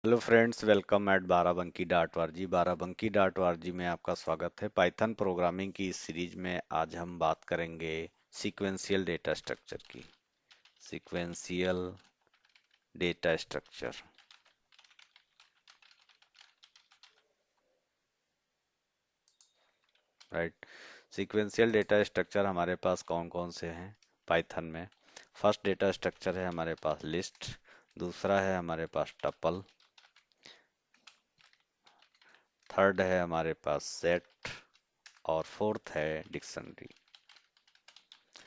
Hello friends, welcome at Barabanki dot वारजी। Barabanki dot वारजी में आपका स्वागत है। पाइथन प्रोग्रामिंग की इस सीरीज में आज हम बात करेंगे सीक्वेंशियल डेटा स्ट्रक्चर की। Sequential data structure, right. Sequential data structure हमारे पास कौन कौन से हैं पाइथन में? फर्स्ट डेटा स्ट्रक्चर है हमारे पास लिस्ट, दूसरा है हमारे पास टपल, थर्ड है हमारे पास सेट और फोर्थ है डिक्शनरी।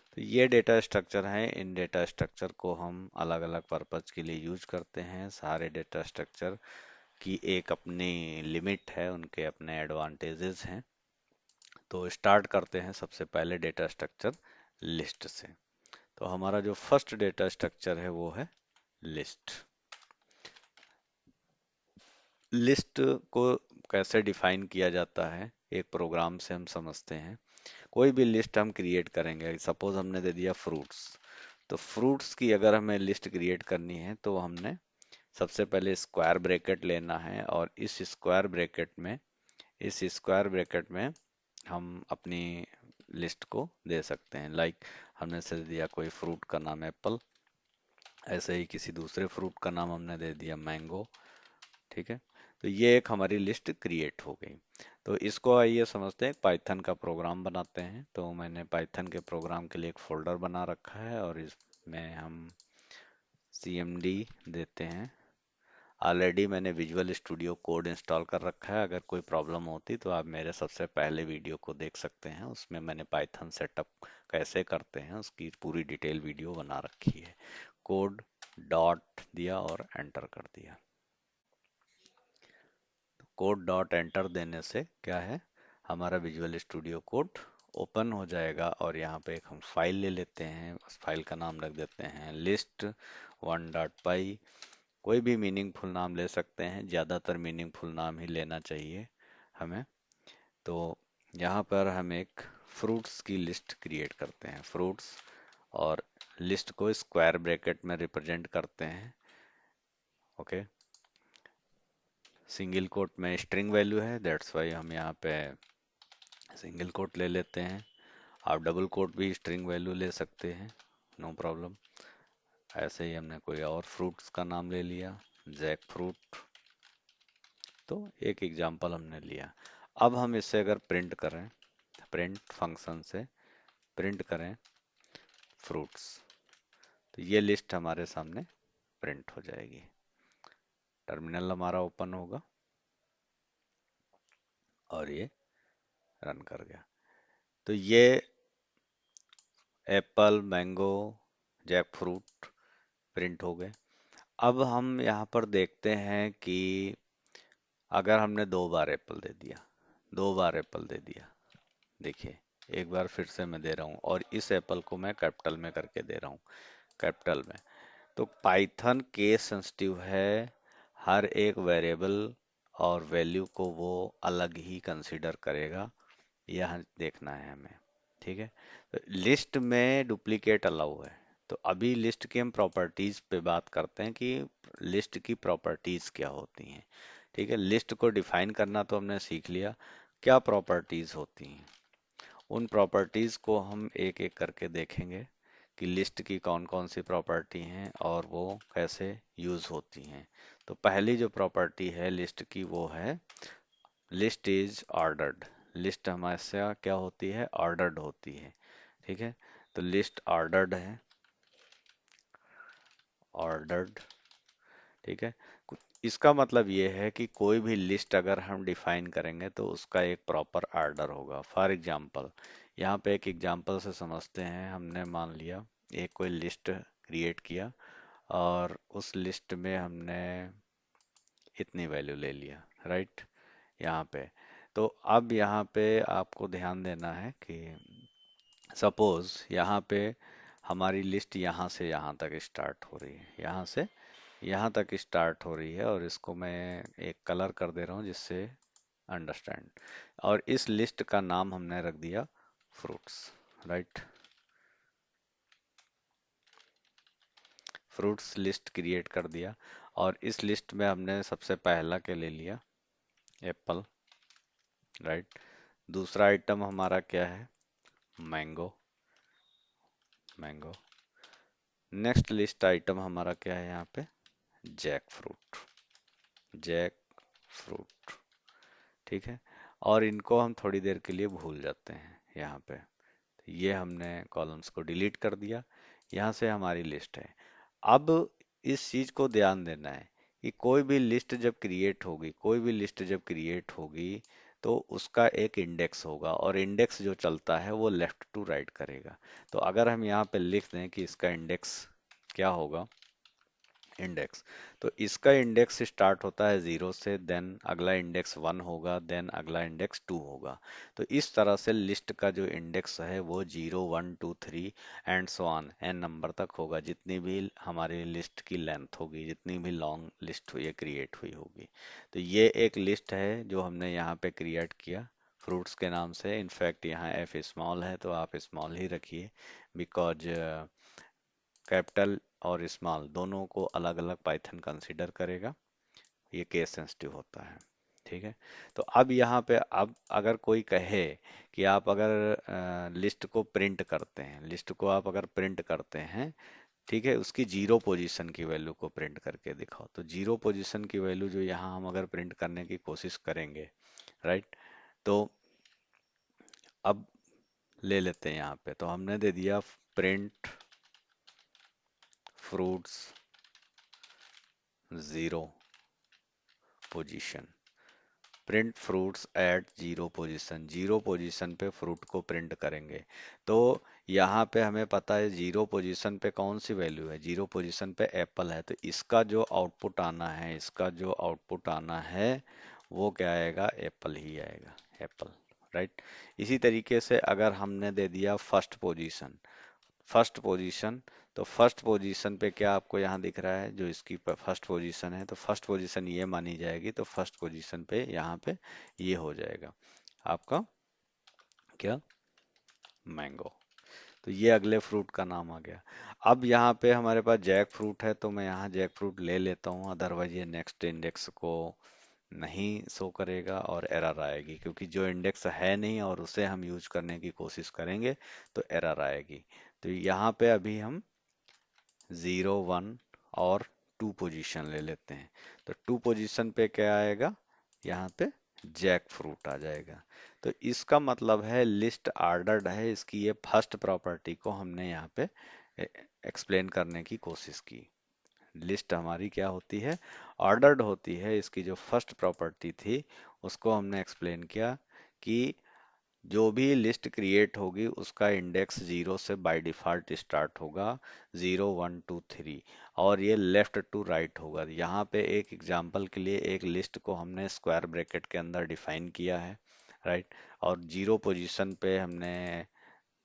तो ये डेटा स्ट्रक्चर हैं। इन डेटा स्ट्रक्चर को हम अलग अलग पर्पज के लिए यूज करते हैं। सारे डेटा स्ट्रक्चर की एक अपनी लिमिट है, उनके अपने एडवांटेजेस हैं। तो स्टार्ट करते हैं सबसे पहले डेटा स्ट्रक्चर लिस्ट से। तो हमारा जो फर्स्ट डेटा स्ट्रक्चर है वो है लिस्ट। लिस्ट को कैसे डिफाइन किया जाता है, एक प्रोग्राम से हम समझते हैं। कोई भी लिस्ट हम क्रिएट करेंगे, सपोज हमने दे दिया फ्रूट्स। तो फ्रूट्स की अगर हमें लिस्ट क्रिएट करनी है तो हमने सबसे पहले स्क्वायर ब्रैकेट लेना है, और इस स्क्वायर ब्रैकेट में हम अपनी लिस्ट को दे सकते हैं। लाइक हमने से दिया कोई फ्रूट का नाम एप्पल, ऐसे ही किसी दूसरे फ्रूट का नाम हमने दे दिया मैंगो। ठीक है, तो ये एक हमारी लिस्ट क्रिएट हो गई। तो इसको आइए समझते हैं, पाइथन का प्रोग्राम बनाते हैं। तो मैंने पाइथन के प्रोग्राम के लिए एक फोल्डर बना रखा है और इसमें हम cmd देते हैं। ऑलरेडी मैंने विजुअल स्टूडियो कोड इंस्टॉल कर रखा है। अगर कोई प्रॉब्लम होती तो आप मेरे सबसे पहले वीडियो को देख सकते हैं, उसमें मैंने पाइथन सेटअप कैसे करते हैं उसकी पूरी डिटेल वीडियो बना रखी है। कोड डॉट दिया और एंटर कर दिया। कोड डॉट एंटर देने से क्या है, हमारा विजुअल स्टूडियो कोड ओपन हो जाएगा। और यहाँ पे एक हम फाइल ले लेते हैं, उस फाइल का नाम रख देते हैं लिस्ट वन डॉट पाई। कोई भी मीनिंगफुल नाम ले सकते हैं, ज़्यादातर मीनिंगफुल नाम ही लेना चाहिए हमें। तो यहाँ पर हम एक फ्रूट्स की लिस्ट क्रिएट करते हैं। फ्रूट्स और लिस्ट को स्क्वायर ब्रैकेट में रिप्रेजेंट करते हैं। ओके, सिंगल कोट में स्ट्रिंग वैल्यू है, दैट्स वाई हम यहाँ पे सिंगल कोट ले लेते हैं। आप डबल कोट भी स्ट्रिंग वैल्यू ले सकते हैं, नो प्रॉब्लम। ऐसे ही हमने कोई और फ्रूट्स का नाम ले लिया, जैक फ्रूट। तो एक एग्जांपल हमने लिया। अब हम इसे अगर प्रिंट करें, प्रिंट फंक्शन से प्रिंट करें फ्रूट्स, तो ये लिस्ट हमारे सामने प्रिंट हो जाएगी। टर्मिनल हमारा ओपन होगा और ये रन कर गया। तो ये apple, mango, jackfruit print हो गए। अब हम यहाँ पर देखते हैं कि अगर हमने दो बार एप्पल दे दिया, दो बार एप्पल दे दिया, देखिए एक बार फिर से मैं दे रहा हूँ और इस एप्पल को मैं कैपिटल में करके दे रहा हूँ, कैपिटल में। तो पाइथन केस सेंसिटिव है, हर एक वेरिएबल और वैल्यू को वो अलग ही कंसीडर करेगा, यह देखना है हमें। ठीक है, तो लिस्ट में डुप्लीकेट अलाउ है। तो अभी लिस्ट की हम प्रॉपर्टीज पे बात करते हैं कि लिस्ट की प्रॉपर्टीज क्या होती हैं। ठीक है, लिस्ट को डिफाइन करना तो हमने सीख लिया, क्या प्रॉपर्टीज होती हैं उन प्रॉपर्टीज को हम एक एक करके देखेंगे कि लिस्ट की कौन कौन सी प्रॉपर्टी हैं और वो कैसे यूज होती हैं। तो पहली जो प्रॉपर्टी है लिस्ट की वो है लिस्ट इज ऑर्डर्ड। लिस्ट हमेशा क्या होती है, ऑर्डर्ड होती है। ठीक है, तो लिस्ट ऑर्डर्ड है, ऑर्डर्ड। ठीक है, इसका मतलब ये है कि कोई भी लिस्ट अगर हम डिफाइन करेंगे तो उसका एक प्रॉपर ऑर्डर होगा। फॉर एग्जांपल, यहाँ पे एक एग्जांपल से समझते हैं। हमने मान लिया एक कोई लिस्ट क्रिएट किया और उस लिस्ट में हमने इतनी वैल्यू ले लिया, राइट, यहाँ पे। तो अब यहाँ पे आपको ध्यान देना है कि सपोज यहाँ पे हमारी लिस्ट यहाँ से यहाँ तक स्टार्ट हो रही है, यहाँ से यहाँ तक स्टार्ट हो रही है, और इसको मैं एक कलर कर दे रहा हूँ जिससे अंडरस्टैंड। और इस लिस्ट का नाम हमने रख दिया fruits, right. Fruits list create कर दिया और इस लिस्ट में हमने सबसे पहला क्या ले लिया, एप्पल, राइट। दूसरा आइटम हमारा क्या है, mango, mango. Next list item हमारा क्या है यहाँ पे, जैक फ्रूट, जैक फ्रूट, ठीक है। और इनको हम थोड़ी देर के लिए भूल जाते हैं यहाँ पे। ये हमने कॉलम्स को डिलीट कर दिया। यहाँ से हमारी लिस्ट है। अब इस चीज को ध्यान देना है कि कोई भी लिस्ट जब क्रिएट होगी, कोई भी लिस्ट जब क्रिएट होगी, तो उसका एक इंडेक्स होगा, और इंडेक्स जो चलता है वो लेफ्ट टू राइट करेगा। तो अगर हम यहाँ पे लिख दें कि इसका इंडेक्स क्या होगा, इंडेक्स, तो इसका इंडेक्स स्टार्ट होता है 0 से, देन अगला इंडेक्स 1 होगा, देन अगला इंडेक्स 2 होगा। तो इस तरह से लिस्ट का जो इंडेक्स है वो 0 1 2 3 and so on an number तक होगा, जितनी भी हमारी लिस्ट की लेंथ होगी, जितनी भी लॉन्ग लिस्ट ये क्रिएट हुई होगी। तो ये एक लिस्ट है जो हमने यहाँ पे क्रिएट किया फ्रूट्स के नाम से। इनफैक्ट यहाँ एफ स्मॉल है तो आप स्मॉल ही रखिए, बिकॉज कैपिटल और स्मॉल दोनों को अलग अलग पाइथन कंसीडर करेगा, ये केस सेंसिटिव होता है, ठीक है। तो अब यहाँ पे, अब अगर कोई कहे कि आप अगर लिस्ट को प्रिंट करते हैं, लिस्ट को आप अगर प्रिंट करते हैं, ठीक है, उसकी जीरो पोजीशन की वैल्यू को प्रिंट करके दिखाओ, तो जीरो पोजीशन की वैल्यू जो यहाँ हम अगर प्रिंट करने की कोशिश करेंगे, राइट, तो अब ले लेते हैं यहाँ पे, तो हमने दे दिया print fruits zero position, print fruits at zero position, zero position पे फ्रूट को प्रिंट करेंगे। तो यहाँ पे हमें पता है जीरो पोजीशन पे कौन सी वैल्यू है, जीरो पोजीशन पे एप्पल है, तो इसका जो आउटपुट आना है, इसका जो आउटपुट आना है वो क्या आएगा, एप्पल ही आएगा, एप्पल, राइट। इसी तरीके से अगर हमने दे दिया फर्स्ट पोजीशन, फर्स्ट पोजीशन, तो फर्स्ट पोजीशन पे क्या आपको यहाँ दिख रहा है, जो इसकी फर्स्ट पोजीशन है, तो फर्स्ट पोजीशन ये मानी जाएगी, तो फर्स्ट पोजीशन पे यहाँ पे ये हो जाएगा आपका क्या, मैंगो। तो ये अगले फ्रूट का नाम आ गया। अब यहाँ पे हमारे पास जैक फ्रूट है, तो मैं यहाँ जैक फ्रूट ले लेता हूँ, अदरवाइज ये नेक्स्ट इंडेक्स को नहीं शो करेगा और एरर आएगी, क्योंकि जो इंडेक्स है नहीं और उसे हम यूज करने की कोशिश करेंगे तो एरर आएगी। तो यहाँ पे अभी हम 0 1 और 2 पोजीशन ले लेते हैं, तो 2 पोजीशन पे क्या आएगा, यहाँ पे जैक फ्रूट आ जाएगा। तो इसका मतलब है लिस्ट ऑर्डर्ड है, इसकी ये फर्स्ट प्रॉपर्टी को हमने यहाँ पे एक्सप्लेन करने की कोशिश की। लिस्ट हमारी क्या होती है, ऑर्डर्ड होती है, इसकी जो फर्स्ट प्रॉपर्टी थी उसको हमने एक्सप्लेन किया कि जो भी लिस्ट क्रिएट होगी उसका इंडेक्स 0 से बाय डिफॉल्ट स्टार्ट होगा, 0 1 2 3, और ये लेफ्ट टू राइट होगा। यहाँ पे एक एग्जांपल के लिए एक लिस्ट को हमने स्क्वायर ब्रैकेट के अंदर डिफाइन किया है, राइट। और जीरो पोजीशन पे हमने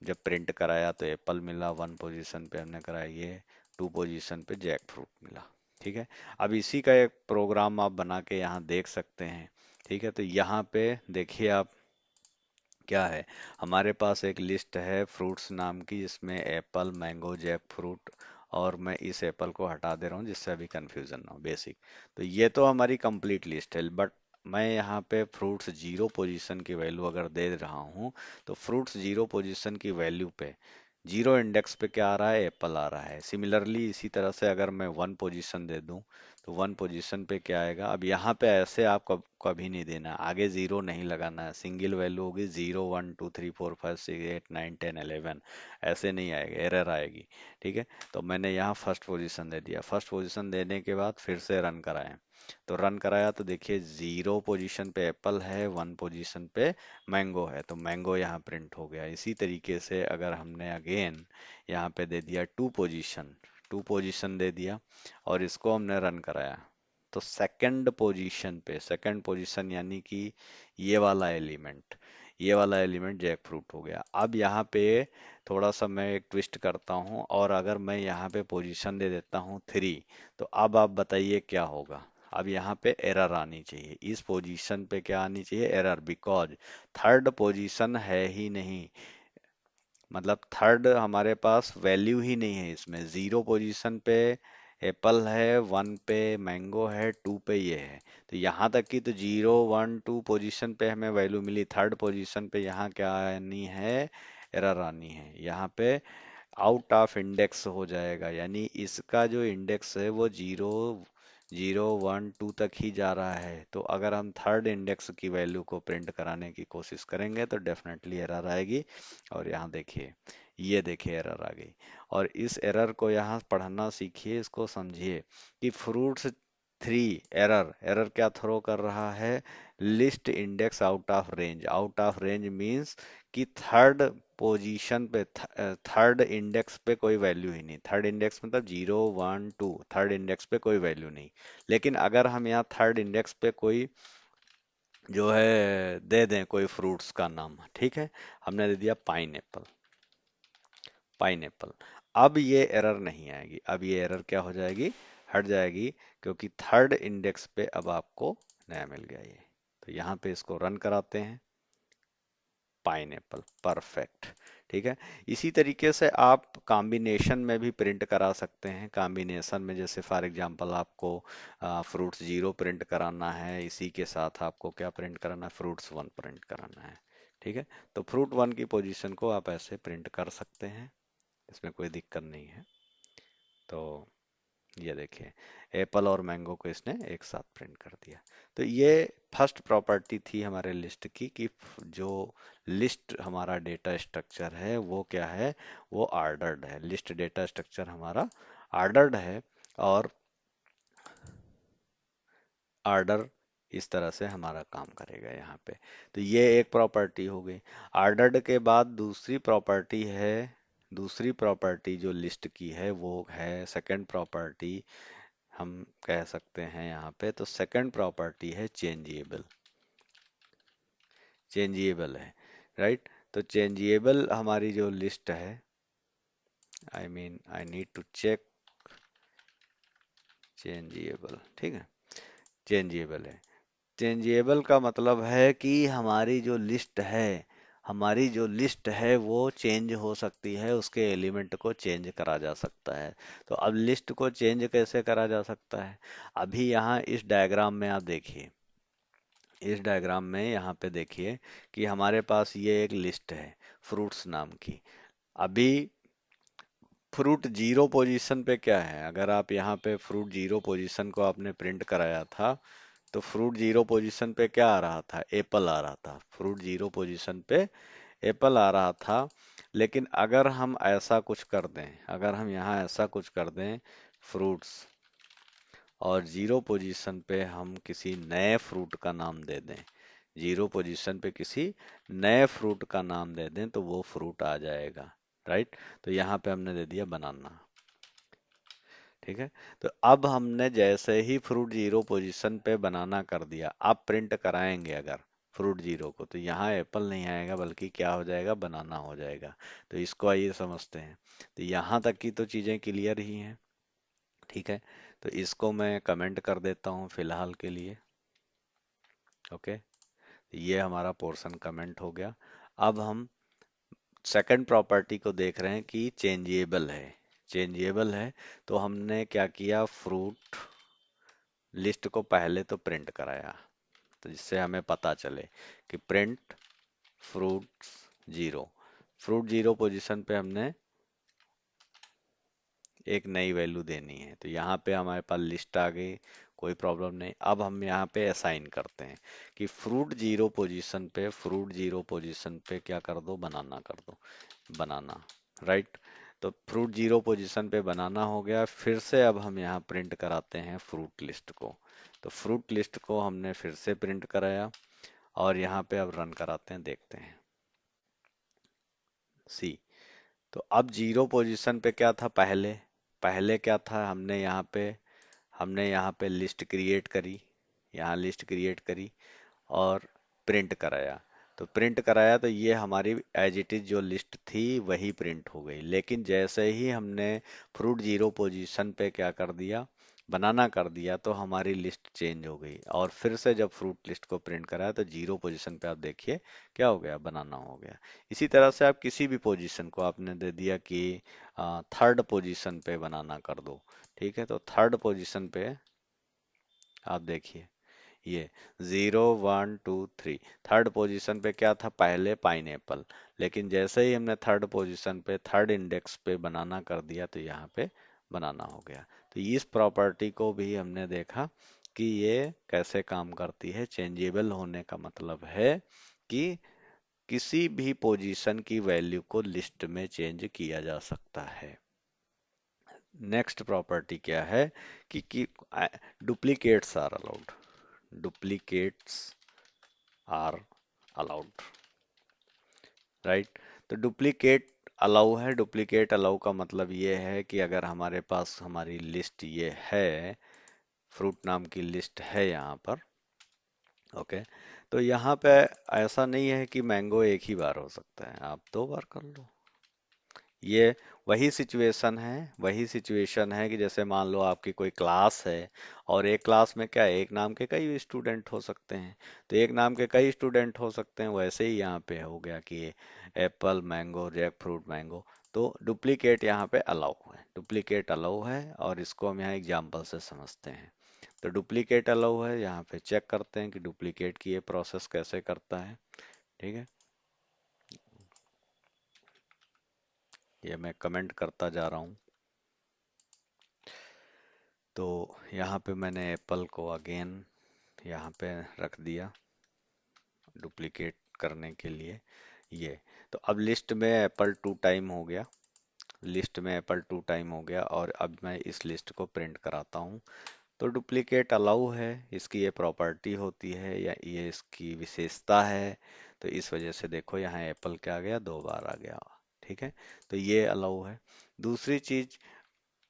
जब प्रिंट कराया तो एप्पल मिला, 1 पोजीशन पे हमने कराया ये, 2 पोजीशन पे जैक फ्रूट मिला, ठीक है। अब इसी का एक प्रोग्राम आप बना के यहाँ देख सकते हैं, ठीक है। तो यहाँ पे देखिए आप क्या है, हमारे पास एक लिस्ट है फ्रूट्स नाम की, जिसमें एप्पल, मैंगो, जैक फ्रूट, और मैं इस एप्पल को हटा दे रहा हूँ जिससे अभी कंफ्यूजन ना हो, बेसिक। तो ये तो हमारी कंप्लीट लिस्ट है, बट मैं यहाँ पे फ्रूट्स जीरो पोजीशन की वैल्यू अगर दे रहा हूँ, तो फ्रूट्स जीरो पोजीशन की वैल्यू पे जीरो इंडेक्स पे क्या आ रहा है, एप्पल आ रहा है। सिमिलरली इसी तरह से अगर मैं 1 पोजीशन दे दूं, तो 1 पोजीशन पे क्या आएगा, अब यहाँ पे ऐसे आप कभी नहीं देना, आगे जीरो नहीं लगाना है, सिंगल वैल्यू होगी, 0 1 2 3 4 5 6 8 9 10 11, ऐसे नहीं आएगा, एरर आएगी, ठीक है। तो मैंने यहाँ फर्स्ट पोजीशन दे दिया, फर्स्ट पोजीशन देने के बाद फिर से रन कराएं, तो रन कराया तो देखिए 0 पोजीशन पे एप्पल है, 1 पोजीशन पे मैंगो है, तो मैंगो यहाँ प्रिंट हो गया। इसी तरीके से अगर हमने अगेन यहाँ पे दे दिया 2 पोजीशन, 2 पोजीशन दे दिया और इसको हमने रन कराया, तो सेकंड पोजीशन पे, सेकंड पोजीशन यानी कि ये वाला एलिमेंट, ये वाला एलिमेंट जैक फ्रूट हो गया। अब यहाँ पे थोड़ा सा मैं एक ट्विस्ट करता हूँ, और अगर मैं यहाँ पे पोजीशन दे देता हूँ 3, तो अब आप बताइए क्या होगा। अब यहाँ पे एरर आनी चाहिए, इस पोजीशन पे क्या आनी चाहिए, एरर, बिकॉज थर्ड पोजीशन है ही नहीं, मतलब थर्ड हमारे पास वैल्यू ही नहीं है इसमें, जीरो पोजीशन पे एप्पल है, 1 पे मैंगो है, 2 पे ये है। तो यहाँ तक की तो 0 1 2 पोजीशन पे हमें वैल्यू मिली, थर्ड पोजीशन पे यहाँ क्या आनी है, एरर आनी है। यहाँ पे आउट ऑफ इंडेक्स हो जाएगा, यानी इसका जो इंडेक्स है वो 0 0 1 2 तक ही जा रहा है। तो अगर हम थर्ड इंडेक्स की वैल्यू को प्रिंट कराने की कोशिश करेंगे तो डेफिनेटली एरर आएगी। और यहाँ देखिए, ये देखिए एरर आ गई। और इस एरर को यहाँ पढ़ना सीखिए, इसको समझिए कि फ्रूट्स 3 एरर, एरर क्या थ्रो कर रहा है, list index out of range. Out of range means कि थर्ड पोजीशन पे, थर्ड इंडेक्स पे कोई वैल्यू ही नहीं। थर्ड इंडेक्स मतलब 0 1 2, थर्ड इंडेक्स पे कोई वैल्यू नहीं। लेकिन अगर हम यहाँ थर्ड इंडेक्स पे कोई जो है दे दें कोई फ्रूट्स का नाम, ठीक है, हमने दे दिया पाइन एप्पल, पाइन एप्पल। अब ये एरर नहीं आएगी, अब ये एरर क्या हो जाएगी, हट जाएगी, क्योंकि थर्ड इंडेक्स पे अब आपको नया मिल गया ये। तो यहाँ पे इसको रन कराते हैं, पाइनएप्पल, परफेक्ट। ठीक है, इसी तरीके से आप कॉम्बिनेशन में भी प्रिंट करा सकते हैं। कॉम्बिनेशन में जैसे फॉर एग्जांपल आपको फ्रूट्स 0 प्रिंट कराना है, इसी के साथ आपको क्या प्रिंट कराना है, फ्रूट्स 1 प्रिंट कराना है। ठीक है, तो फ्रूट 1 की पोजीशन को आप ऐसे प्रिंट कर सकते हैं, इसमें कोई दिक्कत नहीं है। तो ये देखिए, एप्पल और मैंगो को इसने एक साथ प्रिंट कर दिया। तो ये फर्स्ट प्रॉपर्टी थी हमारे लिस्ट की कि जो लिस्ट हमारा डेटा स्ट्रक्चर है वो क्या है, वो ऑर्डर्ड है। लिस्ट डेटा स्ट्रक्चर हमारा ऑर्डर्ड है, और ऑर्डर इस तरह से हमारा काम करेगा यहाँ पे। तो ये एक प्रॉपर्टी हो गई। ऑर्डर्ड के बाद दूसरी प्रॉपर्टी है, दूसरी प्रॉपर्टी जो लिस्ट की है वो है सेकंड प्रॉपर्टी, हम कह सकते हैं यहाँ पे। तो सेकंड प्रॉपर्टी है चेंजिएबल, चेंजिएबल है, राइट। तो चेंजिएबल हमारी जो लिस्ट है, I mean I need to check changeable, ठीक है, चेंजिएबल है। चेंजिएबल का मतलब है कि हमारी जो लिस्ट है, हमारी जो लिस्ट है वो चेंज हो सकती है, उसके एलिमेंट को चेंज करा जा सकता है। तो अब लिस्ट को चेंज कैसे करा जा सकता है, अभी यहाँ इस डायग्राम में आप देखिए, इस डायग्राम में यहाँ पे देखिए कि हमारे पास ये एक लिस्ट है फ्रूट्स नाम की। अभी फ्रूट 0 पोजीशन पे क्या है, अगर आप यहाँ पे फ्रूट 0 पोजीशन को आपने प्रिंट कराया था, तो फ्रूट 0 पोजीशन पे क्या आ रहा था, एप्पल आ रहा था। फ्रूट 0 पोजीशन पे एप्पल आ रहा था। लेकिन अगर हम ऐसा कुछ कर दें, अगर हम यहाँ ऐसा कुछ कर दें, फ्रूट्स और 0 पोजीशन पे हम किसी नए फ्रूट का नाम दे दें, 0 पोजीशन पे किसी नए फ्रूट का नाम दे दें, तो वो फ्रूट आ जाएगा, राइट। तो यहाँ पे हमने दे दिया बनाना, ठीक है। तो अब हमने जैसे ही फ्रूट 0 पोजीशन पे बनाना कर दिया, अब प्रिंट कराएंगे अगर फ्रूट 0 को, तो यहाँ एप्पल नहीं आएगा, बल्कि क्या हो जाएगा, बनाना हो जाएगा। तो इसको आइए समझते हैं। तो यहाँ तक की तो चीज़ें क्लियर ही हैं, ठीक है। तो इसको मैं कमेंट कर देता हूँ फिलहाल के लिए, ओके। ये हमारा पोर्शन कमेंट हो गया। अब हम सेकंड प्रॉपर्टी को देख रहे हैं कि चेंजिएबल है, चेंजिएबल है। तो हमने क्या किया, फ्रूट लिस्ट को पहले तो प्रिंट कराया, तो जिससे हमें पता चले कि प्रिंट फ्रूट 0, फ्रूट 0 पोजीशन पे हमने एक नई वैल्यू देनी है। तो यहाँ पे हमारे पास लिस्ट आ गई, कोई प्रॉब्लम नहीं। अब हम यहाँ पे असाइन करते हैं कि फ्रूट 0 पोजीशन पे, फ्रूट 0 पोजीशन पे क्या कर दो, बनाना कर दो, बनाना, राइट। तो फ्रूट 0 पोजीशन पे बनाना हो गया। फिर से अब हम यहाँ प्रिंट कराते हैं फ्रूट लिस्ट को। तो फ्रूट लिस्ट को हमने फिर से प्रिंट कराया, और यहाँ पे अब रन कराते हैं, देखते हैं, सी। तो अब 0 पोजीशन पे क्या था, पहले पहले क्या था, हमने यहाँ पे लिस्ट क्रिएट करी, यहाँ लिस्ट क्रिएट करी और प्रिंट कराया। तो प्रिंट कराया तो ये हमारी एज इट इज जो लिस्ट थी वही प्रिंट हो गई। लेकिन जैसे ही हमने फ्रूट 0 पोजीशन पे क्या कर दिया, बनाना कर दिया तो हमारी लिस्ट चेंज हो गई, और फिर से जब फ्रूट लिस्ट को प्रिंट कराया तो जीरो पोजीशन पे आप देखिए क्या हो गया, बनाना हो गया। इसी तरह से आप किसी भी पोजीशन को आपने दे दिया कि थर्ड पोजीशन पे बनाना कर दो, ठीक है, तो थर्ड पोजीशन पे आप देखिए ये 0 1 2 3, थर्ड पोजीशन पे क्या था, पहले पाइनएप्पल, लेकिन जैसे ही हमने थर्ड पोजीशन पे थर्ड इंडेक्स पे बनाना कर दिया तो यहाँ पे बनाना हो गया। तो इस प्रॉपर्टी को भी हमने देखा कि ये कैसे काम करती है। चेंजेबल होने का मतलब है कि किसी भी पोजीशन की वैल्यू को लिस्ट में चेंज किया जा सकता है। नेक्स्ट प्रॉपर्टी क्या है कि duplicates are allowed, duplicates are allowed, right. तो डुप्लीकेट अलाउ है, डुप्लीकेट अलाउ का मतलब ये है कि अगर हमारे पास हमारी लिस्ट ये है, फ्रूट नाम की लिस्ट है यहाँ पर, ओके, तो यहाँ पे ऐसा नहीं है कि मैंगो एक ही बार हो सकता है, आप दो बार कर लो। ये वही सिचुएशन है कि जैसे मान लो आपकी कोई क्लास है और एक क्लास में क्या है, एक नाम के कई स्टूडेंट हो सकते हैं, तो एक नाम के कई स्टूडेंट हो सकते हैं, वैसे ही यहाँ पे हो गया कि apple mango jackfruit mango. तो डुप्लीकेट यहाँ पे अलाउ है, डुप्लीकेट अलाउ है, और इसको हम यहाँ एग्जाम्पल से समझते हैं। तो डुप्लीकेट अलाउ है, यहाँ पे चेक करते हैं कि डुप्लीकेट की ये प्रोसेस कैसे करता है, ठीक है। ये मैं कमेंट करता जा रहा हूँ। तो यहाँ पे मैंने एप्पल को अगेन यहाँ पे रख दिया डुप्लीकेट करने के लिए ये। तो अब लिस्ट में एप्पल 2 टाइम हो गया, लिस्ट में एप्पल 2 टाइम हो गया, और अब मैं इस लिस्ट को प्रिंट कराता हूँ। तो डुप्लीकेट अलाउ है, इसकी ये प्रॉपर्टी होती है या ये इसकी विशेषता है। तो इस वजह से देखो यहाँ एप्पल क्या आ गया, 2 बार आ गया, ठीक है। तो ये अलाउ है। दूसरी चीज,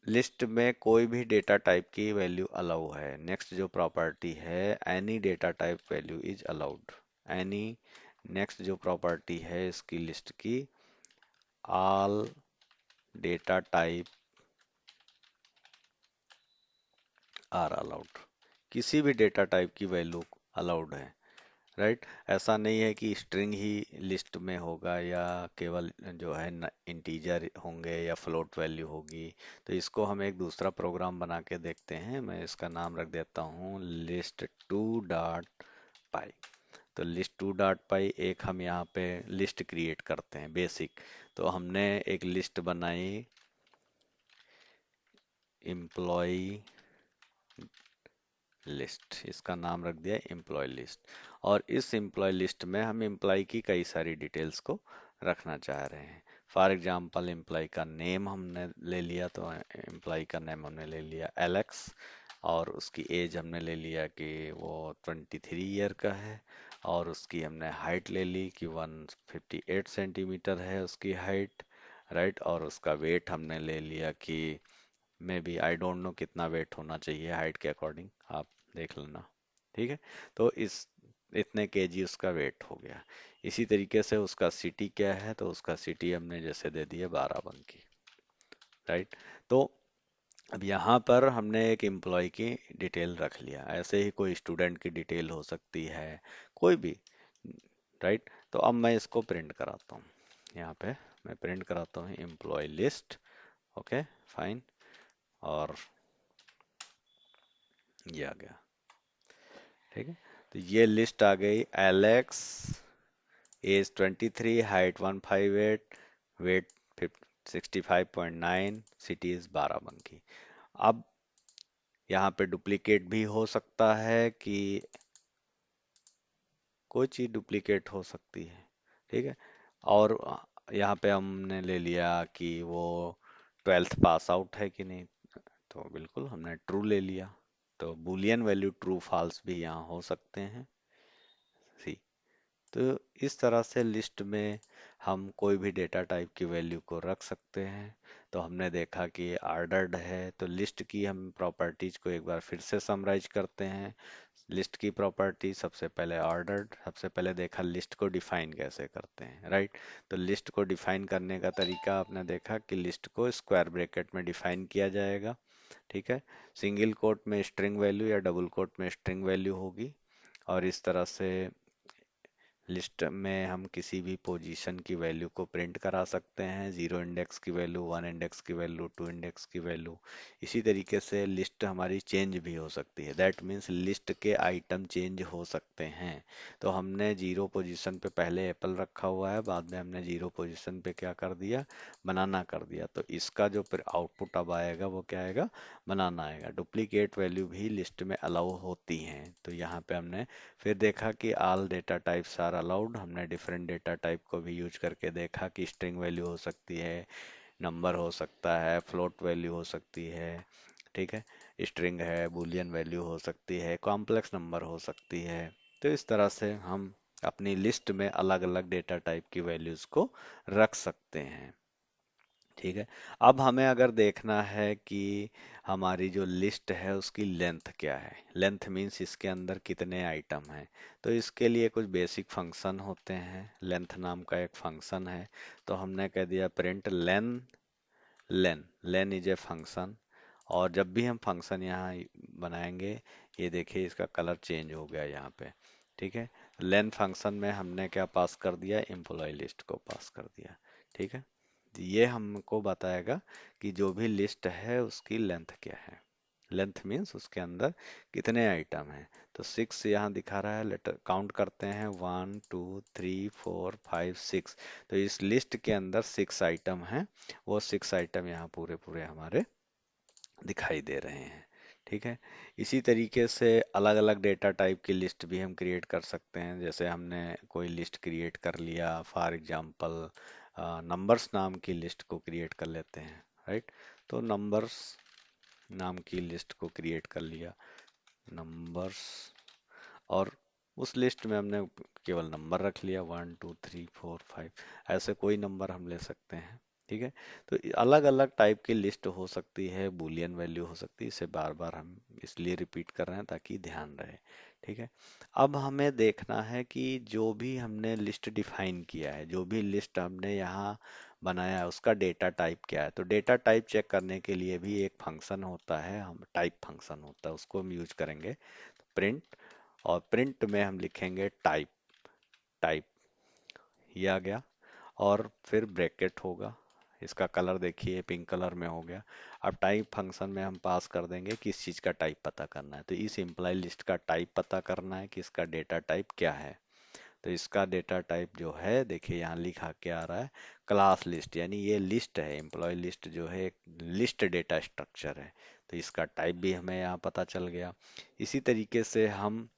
लिस्ट में कोई भी डेटा टाइप की वैल्यू अलाउ है। नेक्स्ट जो प्रॉपर्टी है, any data type value is allowed, any. Next जो प्रॉपर्टी है इसकी लिस्ट की, all data type are allowed, किसी भी डेटा टाइप की वैल्यू अलाउड है, राइट। ऐसा नहीं है कि स्ट्रिंग ही लिस्ट में होगा या केवल जो है इंटीजर होंगे या फ्लोट वैल्यू होगी। तो इसको हम एक दूसरा प्रोग्राम बना के देखते हैं। मैं इसका नाम रख देता हूँ लिस्ट टू डॉट पाई। तो लिस्ट टू डॉट पाई एक हम यहाँ पे लिस्ट क्रिएट करते हैं बेसिक। तो हमने एक लिस्ट बनाई, एम्प्लॉय लिस्ट, इसका नाम रख दिया एम्प्लॉय लिस्ट। और इस एम्प्लॉय लिस्ट में हम एम्प्लॉय की कई सारी डिटेल्स को रखना चाह रहे हैं। फॉर एग्जांपल एम्प्लॉय का नेम हमने ले लिया, तो एम्प्लॉय का नेम हमने ले लिया एलेक्स, और उसकी एज हमने ले लिया कि वो 23 ईयर का है, और उसकी हमने हाइट ले ली कि 158 सेंटीमीटर है उसकी हाइट, राइट। और उसका वेट हमने ले लिया कि maybe I don't know कितना वेट होना चाहिए हाइट के अकॉर्डिंग, आप देख लेना, ठीक है। तो इस इतने केजी उसका वेट हो गया। इसी तरीके से उसका सिटी क्या है, तो उसका सिटी हमने जैसे दे दिया बाराबंकी, राइट। तो अब यहाँ पर हमने एक एम्प्लॉय की डिटेल रख लिया, ऐसे ही कोई स्टूडेंट की डिटेल हो सकती है, कोई भी, राइट। तो अब मैं इसको प्रिंट कराता हूँ, यहाँ पे मैं प्रिंट कराता हूँ एम्प्लॉय लिस्ट, ओके फाइन, और ये आ गया, ठीक है। तो ये लिस्ट आ गई, Alex, age 23, height 158, weight 65.9, city is Barabanki. अब यहाँ पे डुप्लीकेट भी हो सकता है कि कोई चीज़ डुप्लीकेट हो सकती है, ठीक है। और यहाँ पे हमने ले लिया कि वो 12th पास आउट है कि नहीं, तो बिल्कुल हमने ट्रू ले लिया। तो बूलियन वैल्यू ट्रू फॉल्स भी यहाँ हो सकते हैं, सी। तो इस तरह से लिस्ट में हम कोई भी डेटा टाइप की वैल्यू को रख सकते हैं। तो हमने देखा कि ये ऑर्डर्ड है। तो लिस्ट की हम प्रॉपर्टीज को एक बार फिर से समराइज करते हैं। लिस्ट की प्रॉपर्टी सबसे पहले ऑर्डर्ड, सबसे पहले देखा लिस्ट को डिफाइन कैसे करते हैं, राइट। तो लिस्ट को डिफाइन करने का तरीका आपने देखा कि लिस्ट को स्क्वायर ब्रैकेट में डिफाइन किया जाएगा, ठीक है। सिंगल कोट में स्ट्रिंग वैल्यू या डबल कोट में स्ट्रिंग वैल्यू होगी। और इस तरह से लिस्ट में हम किसी भी पोजीशन की वैल्यू को प्रिंट करा सकते हैं, जीरो इंडेक्स की वैल्यू, वन इंडेक्स की वैल्यू, टू इंडेक्स की वैल्यू। इसी तरीके से लिस्ट हमारी चेंज भी हो सकती है, दैट मीन्स लिस्ट के आइटम चेंज हो सकते हैं। तो हमने जीरो पोजीशन पे पहले एप्पल रखा हुआ है, बाद में हमने जीरो पोजीशन पे क्या कर दिया, बनाना कर दिया। तो इसका जो फिर आउटपुट अब आएगा वो क्या आएगा, बनाना आएगा। डुप्लीकेट वैल्यू भी लिस्ट में अलाउ होती हैं। तो यहाँ पे हमने फिर देखा कि all data types are allowed. हमने डिफरेंट डेटा टाइप को भी यूज करके देखा कि स्ट्रिंग वैल्यू हो सकती है, नंबर हो सकता है, फ्लोट वैल्यू हो सकती है, ठीक है, स्ट्रिंग है, बूलियन वैल्यू हो सकती है, कॉम्प्लेक्स नंबर हो सकती है। तो इस तरह से हम अपनी लिस्ट में अलग अलग डेटा टाइप की वैल्यूज को रख सकते हैं। ठीक है। अब हमें अगर देखना है कि हमारी जो लिस्ट है उसकी लेंथ क्या है, लेंथ मीन्स इसके अंदर कितने आइटम हैं। तो इसके लिए कुछ बेसिक फंक्शन होते हैं। लेंथ नाम का एक फंक्शन है। तो हमने कह दिया print lane, lane, lane is a function. और जब भी हम फंक्शन यहाँ बनाएंगे, ये देखिए इसका कलर चेंज हो गया यहाँ पे। ठीक है। लेन फंक्शन में हमने क्या पास कर दिया, एम्प्लॉय लिस्ट को पास कर दिया। ठीक है। ये हमको बताएगा कि जो भी लिस्ट है उसकी लेंथ क्या है। लेंथ मीन्स उसके अंदर कितने आइटम हैं। तो सिक्स यहाँ दिखा रहा है, लेटर काउंट करते हैं, one two three four five six. तो इस लिस्ट के अंदर सिक्स आइटम हैं। वो सिक्स आइटम यहाँ पूरे पूरे हमारे दिखाई दे रहे हैं। ठीक है। इसी तरीके से अलग अलग डेटा टाइप की लिस्ट भी हम क्रिएट कर सकते हैं। जैसे हमने कोई लिस्ट क्रिएट कर लिया, फॉर एग्जांपल नंबर्स नाम की लिस्ट को क्रिएट कर लेते हैं, राइट। तो नंबर्स नाम की लिस्ट को क्रिएट कर लिया, नंबर्स, और उस लिस्ट में हमने केवल नंबर रख लिया, one two three four five, ऐसे कोई नंबर हम ले सकते हैं। ठीक है। तो अलग अलग टाइप की लिस्ट हो सकती है, बूलियन वैल्यू हो सकती है। इसे बार बार हम इसलिए रिपीट कर रहे हैं ताकि ध्यान रहे। ठीक है। अब हमें देखना है कि जो भी हमने लिस्ट डिफाइन किया है, जो भी लिस्ट हमने यहाँ बनाया है, उसका डेटा टाइप क्या है। तो डेटा टाइप चेक करने के लिए भी एक फंक्शन होता है, हम टाइप फंक्शन होता है, उसको हम यूज करेंगे, प्रिंट। और प्रिंट में हम लिखेंगे टाइप, टाइप, ये आ गया। और फिर ब्रैकेट होगा, इसका कलर देखिए पिंक कलर में हो गया। अब टाइप फंक्शन में हम पास कर देंगे किस चीज़ का टाइप पता करना है। तो इस एम्प्लॉय लिस्ट का टाइप पता करना है कि इसका डेटा टाइप क्या है। तो इसका डेटा टाइप जो है देखिए यहाँ लिखा के आ रहा है, क्लास लिस्ट, यानी ये लिस्ट है, एम्प्लॉय लिस्ट जो है एक लिस्ट डेटा स्ट्रक्चर है। तो इसका टाइप भी हमें यहाँ पता चल गया। इसी तरीके से हम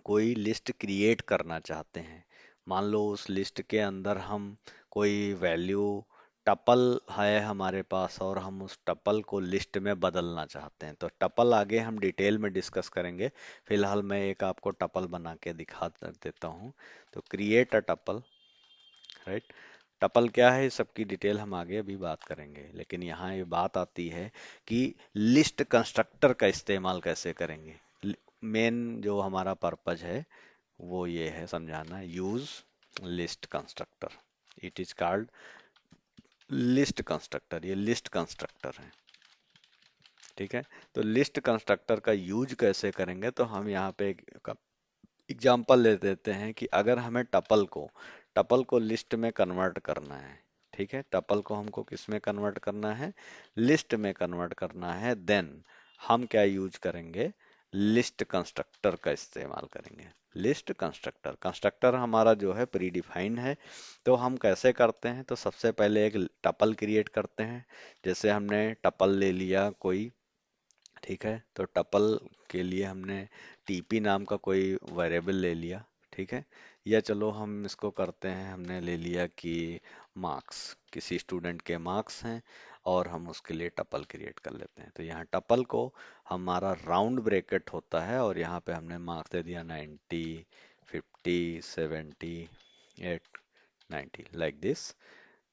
कोई लिस्ट क्रिएट करना चाहते हैं। मान लो उस लिस्ट के अंदर हम कोई वैल्यू, टपल है हमारे पास, और हम उस टपल को लिस्ट में बदलना चाहते हैं। तो टपल आगे हम डिटेल में डिस्कस करेंगे। फिलहाल मैं एक आपको टपल बना के दिखा देता हूँ। तो create a tuple, right. Tuple क्या है, सबकी डिटेल हम आगे अभी बात करेंगे, लेकिन यहाँ ये बात आती है कि लिस्ट कंस्ट्रक्टर का इस्तेमाल कैसे करेंगे। मेन जो हमारा पर्पज है वो ये है समझाना, use list constructor, it is called list constructor, ये लिस्ट कंस्ट्रक्टर है। ठीक है। तो लिस्ट कंस्ट्रक्टर का यूज कैसे करेंगे, तो हम यहाँ पे एक एग्जाम्पल ले देते हैं कि अगर हमें टपल को लिस्ट में कन्वर्ट करना है। ठीक है। टपल को हमको किस में कन्वर्ट करना है, लिस्ट में कन्वर्ट करना है। देन हम क्या यूज करेंगे, लिस्ट कंस्ट्रक्टर का इस्तेमाल करेंगे। लिस्ट कंस्ट्रक्टर, कंस्ट्रक्टर हमारा जो है प्री डिफाइंड है। तो हम कैसे करते हैं, तो सबसे पहले एक टपल क्रिएट करते हैं। जैसे हमने टपल ले लिया कोई, ठीक है, तो टपल के लिए हमने टीपी नाम का कोई वेरिएबल ले लिया। ठीक है। या चलो हम इसको करते हैं, हमने ले लिया कि मार्क्स, किसी स्टूडेंट के मार्क्स हैं, और हम उसके लिए टपल क्रिएट कर लेते हैं। तो यहाँ टपल को हमारा राउंड ब्रैकेट होता है, और यहाँ पे हमने मार्क्स दे दिया 90, 50, 70, 8, 90, लाइक दिस।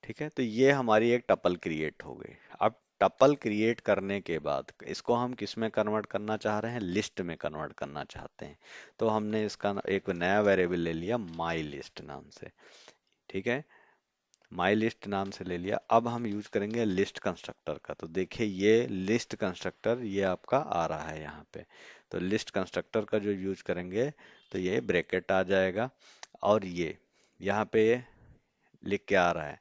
ठीक है। तो ये हमारी एक टपल क्रिएट हो गई। अब टपल क्रिएट करने के बाद इसको हम किस में कन्वर्ट करना चाह रहे हैं, लिस्ट में कन्वर्ट करना चाहते हैं। तो हमने इसका एक नया वेरिएबल ले लिया माई लिस्ट नाम से। ठीक है। माई लिस्ट नाम से ले लिया। अब हम यूज करेंगे लिस्ट कंस्ट्रक्टर का। तो देखिए ये लिस्ट कंस्ट्रक्टर ये आपका आ रहा है यहाँ पे। तो लिस्ट कंस्ट्रक्टर का जो यूज करेंगे तो ये ब्रैकेट आ जाएगा, और ये यहाँ पे ये लिख के आ रहा है।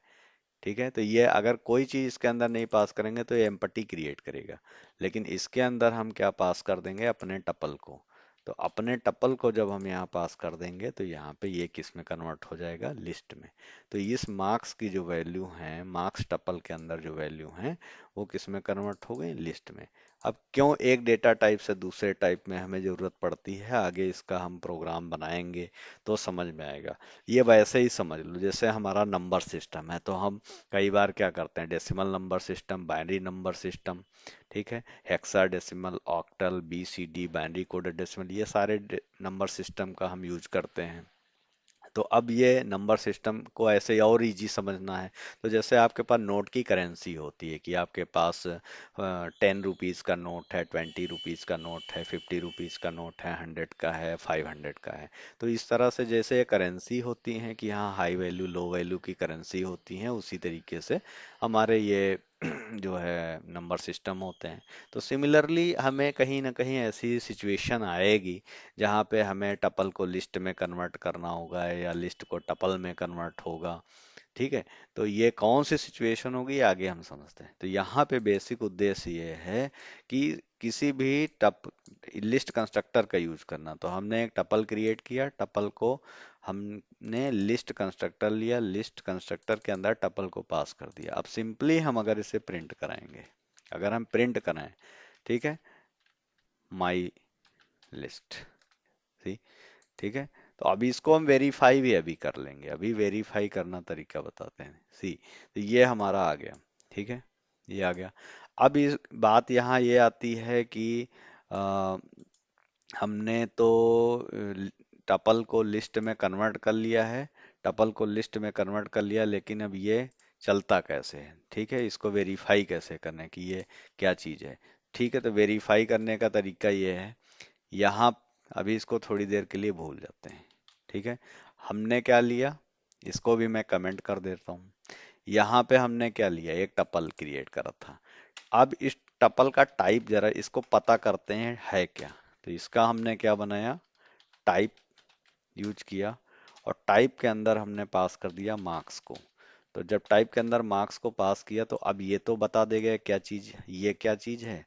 ठीक है, तो ये अगर कोई चीज इसके अंदर नहीं पास करेंगे तो ये एम्पटी क्रिएट करेगा, लेकिन इसके अंदर हम क्या पास कर देंगे, अपने टपल को। तो अपने टपल को जब हम यहाँ पास कर देंगे तो यहाँ पे ये किस में कन्वर्ट हो जाएगा, लिस्ट में। तो इस मार्क्स की जो वैल्यू है, मार्क्स टपल के अंदर जो वैल्यू है वो किस में कन्वर्ट हो गई, लिस्ट में। अब क्यों एक डेटा टाइप से दूसरे टाइप में हमें जरूरत पड़ती है, आगे इसका हम प्रोग्राम बनाएंगे तो समझ में आएगा। ये वैसे ही समझ लो जैसे हमारा नंबर सिस्टम है, तो हम कई बार क्या करते हैं, decimal number system, binary number system, ठीक है, hexadecimal, octal, BCD, binary coded decimal, ये सारे नंबर सिस्टम का हम यूज करते हैं। तो अब ये नंबर सिस्टम को ऐसे और इजी समझना है। तो जैसे आपके पास नोट की करेंसी होती है कि आपके पास 10 रुपीज़ का नोट है, 20 रुपीज़ का नोट है, 50 रुपीज़ का नोट है, 100 का है, 500 का है। तो इस तरह से जैसे ये करेंसी होती हैं कि हाँ हाई वैल्यू लो वैल्यू की करेंसी होती हैं, उसी तरीके से हमारे ये जो है नंबर सिस्टम होते हैं। तो सिमिलरली हमें कहीं ना कहीं ऐसी सिचुएशन आएगी जहाँ पे हमें टपल को लिस्ट में कन्वर्ट करना होगा या लिस्ट को टपल में कन्वर्ट होगा। ठीक है, तो ये कौन सी सिचुएशन होगी आगे हम समझते हैं। तो यहाँ पे बेसिक उद्देश्य ये है कि किसी भी टप लिस्ट कंस्ट्रक्टर का यूज करना। तो हमने एक टपल क्रिएट किया, टपल को हमने लिस्ट कंस्ट्रक्टर लिया, लिस्ट कंस्ट्रक्टर के अंदर टपल को पास कर दिया। अब सिंपली हम अगर इसे प्रिंट कराएंगे, अगर हम प्रिंट कराएं, ठीक है, माई लिस्ट, ठीक है। तो अभी इसको हम वेरीफाई भी अभी कर लेंगे, अभी वेरीफाई करना तरीका बताते हैं। सी, तो ये हमारा आ गया, ठीक है, ये आ गया। अब इस बात यहाँ ये आती है कि आ, हमने तो टपल को लिस्ट में कन्वर्ट कर लिया है, टपल को लिस्ट में कन्वर्ट कर लिया, लेकिन अब ये चलता कैसे है, ठीक है, इसको वेरीफाई कैसे करना है कि ये क्या चीज़ है। ठीक है, तो वेरीफाई करने का तरीका ये है, यहाँ अभी इसको थोड़ी देर के लिए भूल जाते हैं। ठीक है, हमने क्या लिया, इसको भी मैं कमेंट कर देता हूँ। यहाँ पे हमने क्या लिया, एक टपल क्रिएट करा था। अब इस टपल का टाइप जरा इसको पता करते हैं है क्या। तो इसका हमने क्या बनाया, टाइप यूज किया, और टाइप के अंदर हमने पास कर दिया मार्क्स को। तो जब टाइप के अंदर मार्क्स को पास किया तो अब ये तो बता देगा क्या चीज, ये क्या चीज है,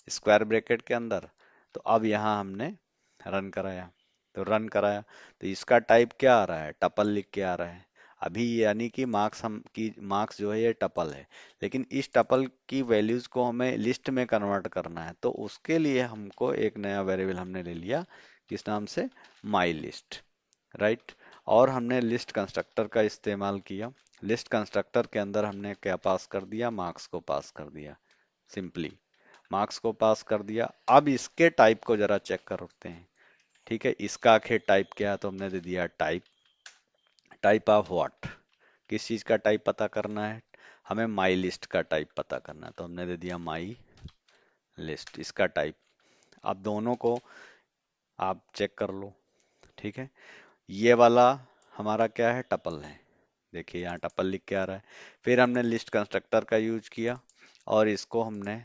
स्क्वायर ब्रैकेट के अंदर। तो अब यहाँ हमने रन कराया, तो रन कराया तो इसका टाइप क्या आ रहा है, टपल लिख के आ रहा है। अभी यानी कि मार्क्स हम की मार्क्स जो है ये टपल है, लेकिन इस टपल की वैल्यूज को हमें लिस्ट में कन्वर्ट करना है। तो उसके लिए हमको एक नया वेरिएबल हमने ले लिया, किस नाम से, माई लिस्ट, राइट। और हमने लिस्ट कंस्ट्रक्टर का इस्तेमाल किया। लिस्ट कंस्ट्रक्टर के अंदर हमने क्या पास कर दिया, मार्क्स को पास कर दिया, सिंपली मार्क्स को पास कर दिया। अब इसके टाइप को जरा चेक करते हैं। ठीक है, इसका आखिर टाइप क्या है, तो हमने दे दिया टाइप, टाइप ऑफ व्हाट, किस चीज का टाइप पता करना है, हमें माई लिस्ट का टाइप पता करना है, तो हमने दे दिया माई लिस्ट, इसका टाइप। अब दोनों को आप चेक कर लो। ठीक है, ये वाला हमारा क्या है, टपल है, देखिए यहाँ टपल लिख के आ रहा है। फिर हमने लिस्ट कंस्ट्रक्टर का यूज किया और इसको हमने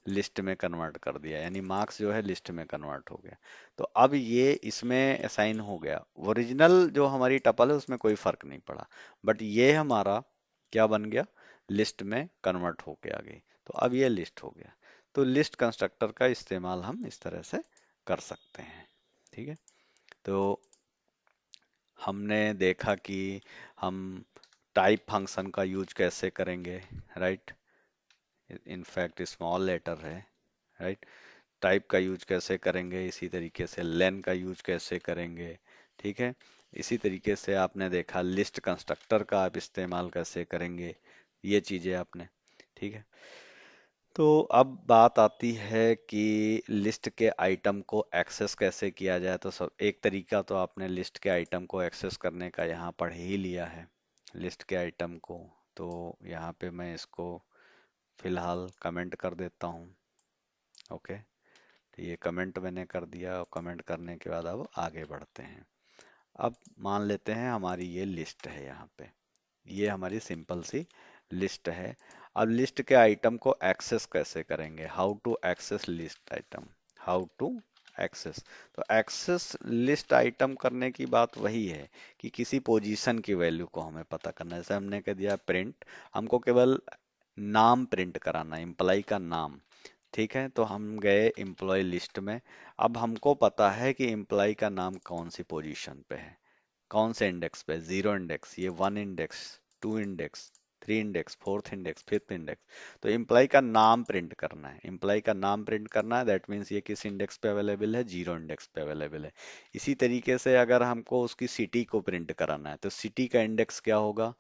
लिस्ट में कन्वर्ट कर दिया, यानी मार्क्स जो है लिस्ट में कन्वर्ट हो गया। तो अब ये इसमें असाइन हो गया। ओरिजिनल जो हमारी टपल है उसमें कोई फर्क नहीं पड़ा, बट ये हमारा क्या बन गया, लिस्ट में कन्वर्ट होके आ गई। तो अब ये लिस्ट हो गया। तो लिस्ट कंस्ट्रक्टर का इस्तेमाल हम इस तरह से कर सकते हैं। ठीक है, तो हमने देखा कि हम टाइप फंक्शन का यूज कैसे करेंगे, राइट, इनफैक्ट स्मॉल लेटर है, राइट। टाइप का यूज कैसे करेंगे, इसी तरीके से लेन का यूज कैसे करेंगे। ठीक है, इसी तरीके से आपने देखा लिस्ट कंस्ट्रक्टर का आप इस्तेमाल कैसे करेंगे, ये चीजें आपने, ठीक है। तो अब बात आती है कि लिस्ट के आइटम को एक्सेस कैसे किया जाए। तो सब एक तरीका तो आपने लिस्ट के आइटम को एक्सेस करने का यहाँ पढ़ ही लिया है, लिस्ट के आइटम को। तो यहाँ पे मैं इसको फिलहाल कमेंट कर देता हूँ। ओके, तो ये कमेंट मैंने कर दिया, और कमेंट करने के बाद अब आगे बढ़ते हैं। अब मान लेते हैं हमारी ये लिस्ट है यहाँ पे, ये हमारी सिंपल सी लिस्ट है। अब लिस्ट के आइटम को एक्सेस कैसे करेंगे? How to access list item, how to access. तो एक्सेस लिस्ट आइटम करने की बात वही है कि किसी पोजीशन की वैल्यू को हमें पता करना है। जैसे हमने कह दिया प्रिंट, हमको केवल नाम प्रिंट कराना है, एम्प्लॉय का नाम। ठीक है, तो हम गए एम्प्लॉय लिस्ट में। अब हमको पता है कि एम्प्लॉय का नाम कौन सी पोजीशन पे है, कौन से इंडेक्स पे, जीरो इंडेक्स, ये one index, two index, three index, fourth index, fifth index. तो एम्प्लॉय का नाम प्रिंट करना है, एम्प्लॉय का नाम प्रिंट करना है, दैट मीन्स ये किस इंडेक्स पे अवेलेबल है, जीरो इंडेक्स पे अवेलेबल है। इसी तरीके से अगर हमको उसकी सिटी को प्रिंट कराना है तो सिटी का इंडेक्स क्या होगा,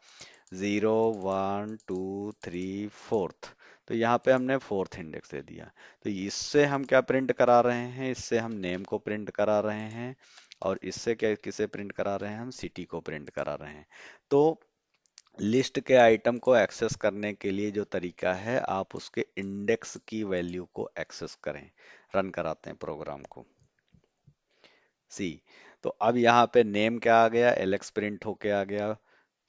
zero, one, two, three, fourth. तो यहाँ पे हमने फोर्थ इंडेक्स दे दिया। तो इससे हम क्या प्रिंट करा रहे हैं, इससे हम नेम को प्रिंट करा रहे हैं, और इससे क्या, किसे प्रिंट करा रहे हैं, हम सिटी को प्रिंट करा रहे हैं। तो लिस्ट के आइटम को एक्सेस करने के लिए जो तरीका है, आप उसके इंडेक्स की वैल्यू को एक्सेस करें। रन कराते हैं प्रोग्राम को, सी। तो अब यहाँ पे नेम क्या आ गया, एलेक्स प्रिंट होके आ गया,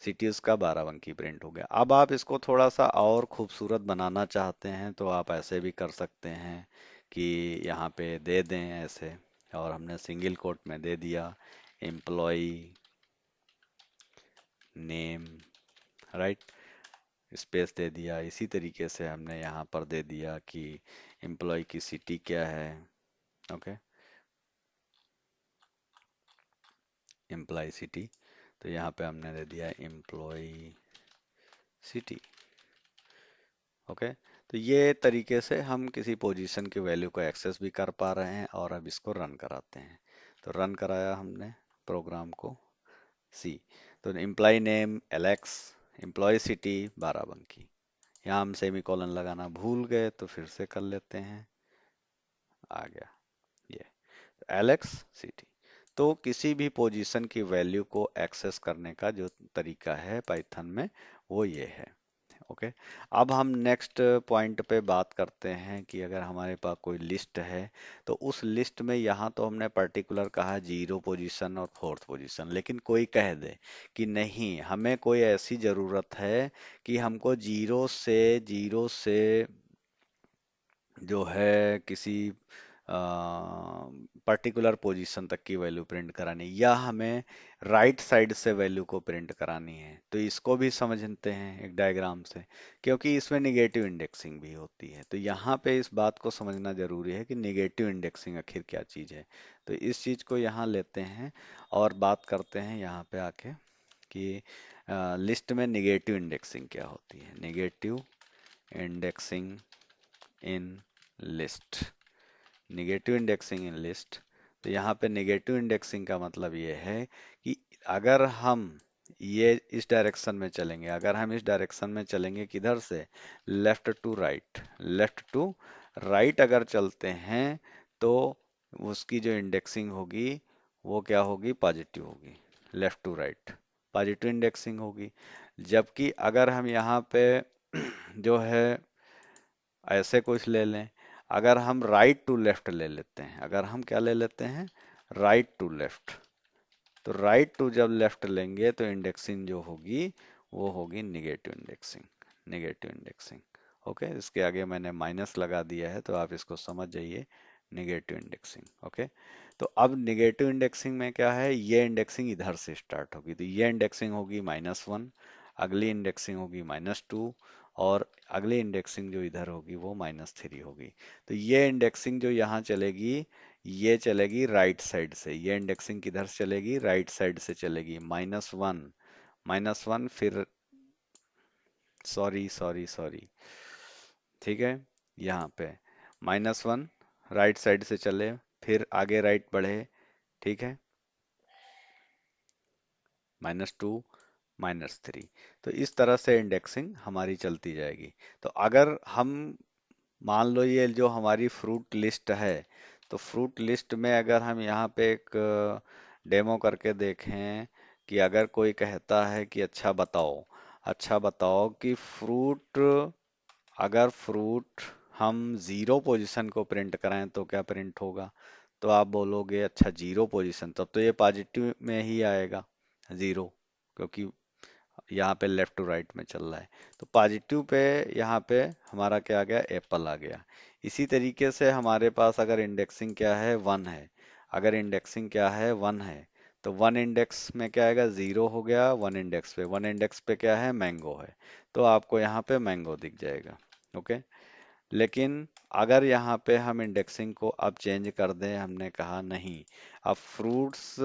सिटी उसका बाराबंकी प्रिंट हो गया। अब आप इसको थोड़ा सा और खूबसूरत बनाना चाहते हैं तो आप ऐसे भी कर सकते हैं कि यहाँ पे दे दें ऐसे, और हमने सिंगल कोट में दे दिया एम्प्लॉय नेम, राइट, स्पेस दे दिया। इसी तरीके से हमने यहाँ पर दे दिया कि एम्प्लॉय की सिटी क्या है, ओके, एम्प्लॉय सिटी। तो यहाँ पे हमने दे दिया एम्प्लॉय सिटी, ओके। तो ये तरीके से हम किसी पोजीशन की वैल्यू को एक्सेस भी कर पा रहे हैं। और अब इसको रन कराते हैं। तो रन कराया हमने प्रोग्राम को, सी। तो employee name Alex, employee city Barabanki. यहाँ हम सेमी कॉलन लगाना भूल गए तो फिर से कर लेते हैं, आ गया ये एलेक्स सिटी। तो किसी भी पोजीशन की वैल्यू को एक्सेस करने का जो तरीका है पाइथन में, वो ये है, ओके। अब हम नेक्स्ट पॉइंट पे बात करते हैं कि अगर हमारे पास कोई लिस्ट है तो उस लिस्ट में यहाँ तो हमने पर्टिकुलर कहा जीरो पोजीशन और फोर्थ पोजीशन, लेकिन कोई कह दे कि नहीं, हमें कोई ऐसी जरूरत है कि हमको जीरो से जो है किसी पर्टिकुलर पोजीशन तक की वैल्यू प्रिंट करानी, या हमें राइट साइड से वैल्यू को प्रिंट करानी है। तो इसको भी समझते हैं एक डायग्राम से, क्योंकि इसमें निगेटिव इंडेक्सिंग भी होती है। तो यहाँ पे इस बात को समझना जरूरी है कि निगेटिव इंडेक्सिंग आखिर क्या चीज़ है। तो इस चीज़ को यहाँ लेते हैं और बात करते हैं यहाँ पे आके कि लिस्ट में निगेटिव इंडेक्सिंग क्या होती है। Negative indexing in list, negative indexing in list. तो यहाँ पे निगेटिव इंडेक्सिंग का मतलब ये है कि अगर हम ये इस डायरेक्शन में चलेंगे, अगर हम इस डायरेक्शन में चलेंगे किधर से, left to right, left to right अगर चलते हैं तो उसकी जो इंडेक्सिंग होगी वो क्या होगी, पॉजिटिव होगी। Left to right positive indexing होगी। जबकि अगर हम यहाँ पे जो है ऐसे कुछ ले लें, अगर हम राइट टू लेफ्ट ले लेते हैं, अगर हम क्या ले लेते हैं, राइट टू लेफ्ट, तो राइट टू जब लेफ्ट लेंगे तो इंडेक्सिंग जो होगी वो होगी negative indexing, negative indexing, okay. इसके आगे मैंने माइनस लगा दिया है तो आप इसको समझ जाइए, निगेटिव इंडेक्सिंग, ओके। तो अब निगेटिव इंडेक्सिंग में क्या है, ये इंडेक्सिंग इधर से स्टार्ट होगी, तो ये इंडेक्सिंग होगी -1, अगली इंडेक्सिंग होगी -2, और अगली इंडेक्सिंग जो इधर होगी वो -3 होगी। तो ये इंडेक्सिंग जो यहाँ चलेगी, ये चलेगी राइट साइड से, ये इंडेक्सिंग किधर से चलेगी, राइट साइड से चलेगी, -1, -1, फिर सॉरी सॉरी सॉरी, ठीक है, यहाँ पे -1 राइट साइड से चले, फिर आगे राइट बढ़े, ठीक है, -2, -3। तो इस तरह से इंडेक्सिंग हमारी चलती जाएगी। तो अगर हम मान लो ये जो हमारी फ्रूट लिस्ट है, तो फ्रूट लिस्ट में अगर हम यहाँ पे एक डेमो करके देखें कि अगर कोई कहता है कि अच्छा बताओ, अच्छा बताओ कि फ्रूट, अगर फ्रूट हम जीरो पोजीशन को प्रिंट कराएं तो क्या प्रिंट होगा। तो आप बोलोगे अच्छा जीरो पोजीशन, तब तो ये पॉजिटिव में ही आएगा जीरो, क्योंकि यहाँ पे लेफ्ट टू राइट में चल रहा है, तो पॉजिटिव पे यहाँ पे हमारा क्या आ गया, एप्पल आ गया। इसी तरीके से हमारे पास अगर इंडेक्सिंग क्या है, वन है, अगर इंडेक्सिंग क्या है, वन है, तो वन इंडेक्स में क्या आएगा, जीरो हो गया, वन इंडेक्स पे, वन इंडेक्स पे क्या है, मैंगो है, तो आपको यहाँ पे मैंगो दिख जाएगा। ओके। लेकिन अगर यहाँ पे हम इंडेक्सिंग को अब चेंज कर दें, हमने कहा नहीं, अब फ्रूट्स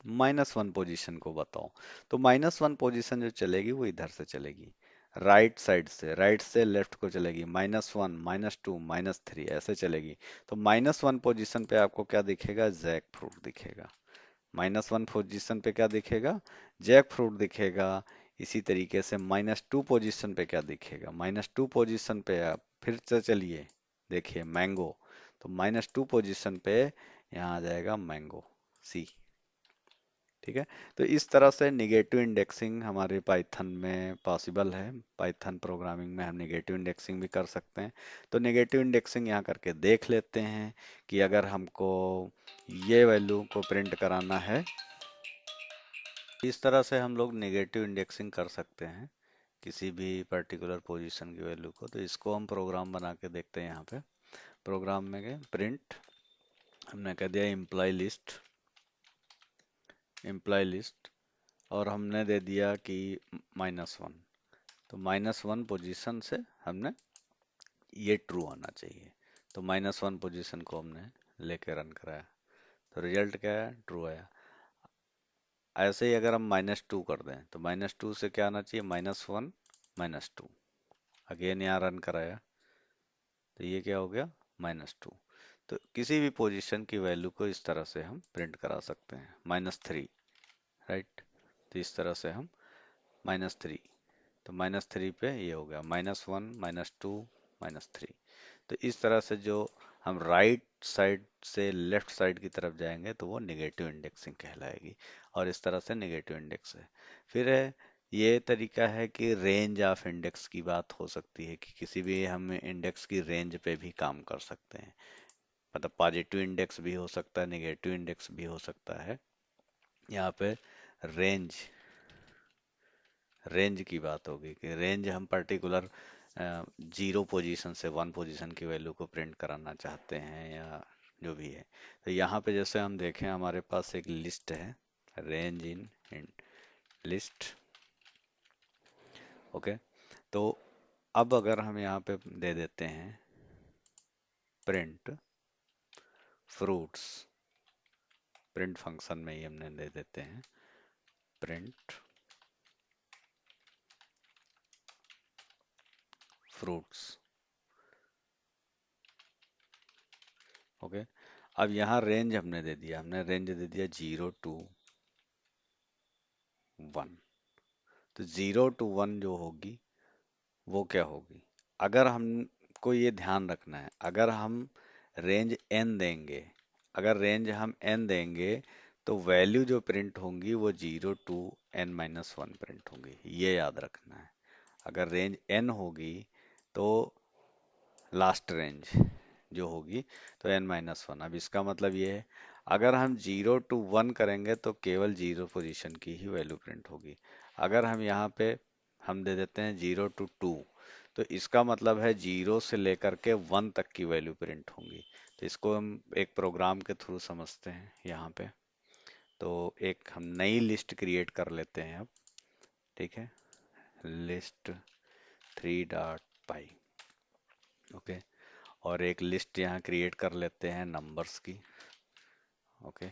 -1 पोजीशन को बताओ, तो -1 पोजीशन जो चलेगी वो इधर से चलेगी, राइट साइड से, राइट से लेफ्ट को चलेगी, -1, -2, -3 ऐसे चलेगी। तो -1 पोजीशन पे आपको क्या दिखेगा, जैक फ्रूट दिखेगा। -1 पोजीशन पे क्या दिखेगा, जैक फ्रूट दिखेगा। इसी तरीके से -2 पोजीशन पे क्या दिखेगा, -2 पोजीशन पे आप फिर से चलिए, देखिए मैंगो, तो -2 पोजीशन पे यहाँ आ जाएगा मैंगो, सी। ठीक है। तो इस तरह से निगेटिव इंडेक्सिंग हमारे पाइथन में पॉसिबल है। पाइथन प्रोग्रामिंग में हम निगेटिव इंडेक्सिंग भी कर सकते हैं। तो निगेटिव इंडेक्सिंग यहाँ करके देख लेते हैं कि अगर हमको ये वैल्यू को प्रिंट कराना है, इस तरह से हम लोग निगेटिव इंडेक्सिंग कर सकते हैं किसी भी पर्टिकुलर पोजीशन की वैल्यू को। तो इसको हम प्रोग्राम बना के देखते हैं। यहाँ पे प्रोग्राम में गए, प्रिंट हमने कह दिया इम्प्लाई लिस्ट, और हमने दे दिया कि -1, तो -1 पोजीशन से हमने ये ट्रू आना चाहिए। तो -1 पोजीशन को हमने लेके रन कराया, तो रिजल्ट क्या है, ट्रू आया। ऐसे ही अगर हम -2 कर दें, तो -2 से क्या आना चाहिए, -1, -2। अगेन यहाँ रन कराया, तो ये क्या हो गया, -2। तो किसी भी पोजीशन की वैल्यू को इस तरह से हम प्रिंट करा सकते हैं। -3, राइट, तो इस तरह से हम -3, तो -3 पे ये हो गया, -1, -2, -3। तो इस तरह से जो हम राइट साइड से लेफ्ट साइड की तरफ जाएंगे तो वो निगेटिव इंडेक्सिंग कहलाएगी, और इस तरह से निगेटिव इंडेक्स है। फिर है, ये तरीका है कि रेंज ऑफ इंडेक्स की बात हो सकती है, कि किसी भी हम इंडेक्स की रेंज पे भी काम कर सकते हैं। मतलब पॉजिटिव इंडेक्स भी हो सकता है, निगेटिव इंडेक्स भी हो सकता है। यहाँ पे रेंज रेंज की बात होगी, कि रेंज हम पर्टिकुलर 0 पोजीशन से 1 पोजीशन की वैल्यू को प्रिंट कराना चाहते हैं, या जो भी है। तो यहाँ पे जैसे हम देखें, हमारे पास एक लिस्ट है, रेंज इन लिस्ट। ओके। तो अब अगर हम यहाँ पे दे देते हैं प्रिंट फ्रूट्स, प्रिंट फंक्शन में ही हमने दे देते हैं प्रिंट फ्रूट्स। ओके। अब यहाँ रेंज हमने दे दिया, हमने रेंज दे दिया 0 to 1। तो 0 to 1 जो होगी वो क्या होगी, अगर हमको ये ध्यान रखना है, अगर हम रेंज n देंगे, अगर रेंज हम n देंगे, तो वैल्यू जो प्रिंट होंगी वो 0 to n-1 प्रिंट होंगी, ये याद रखना है। अगर रेंज n होगी तो लास्ट रेंज जो होगी तो n-1। अब इसका मतलब ये है, अगर हम 0 to 1 करेंगे तो केवल 0 पोजीशन की ही वैल्यू प्रिंट होगी। अगर हम यहाँ पे हम दे देते हैं 0 to 2, तो इसका मतलब है 0 से लेकर के 1 तक की वैल्यू प्रिंट होंगी। तो इसको हम एक प्रोग्राम के थ्रू समझते हैं यहाँ पे। तो एक हम नई लिस्ट क्रिएट कर लेते हैं अब। ठीक है, लिस्ट 3.py। ओके। और एक लिस्ट यहाँ क्रिएट कर लेते हैं नंबर्स की। ओके।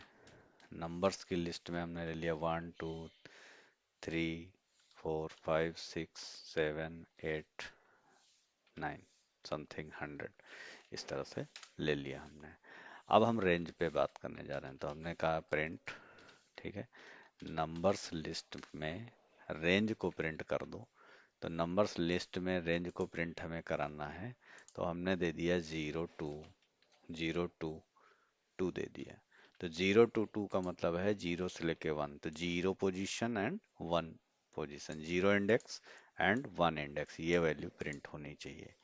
नंबर्स की लिस्ट में हमने ले लिया 1, 2, 3, 4, 5, 6, 7, 8, 9, समथिंग 100, इस तरह से ले लिया हमने। अब हम रेंज पे बात करने जा रहे हैं, तो हमने कहा प्रिंट, ठीक है, नंबर्स लिस्ट में रेंज को प्रिंट कर दो। तो नंबर्स लिस्ट में रेंज को प्रिंट हमें कराना है, तो हमने दे दिया 0 to 2 दे दिया। तो 0 to 2 का मतलब है 0 से लेके 1, तो 0 position and 1 position, 0 index and 1 index, ये वैल्यू प्रिंट होनी चाहिए।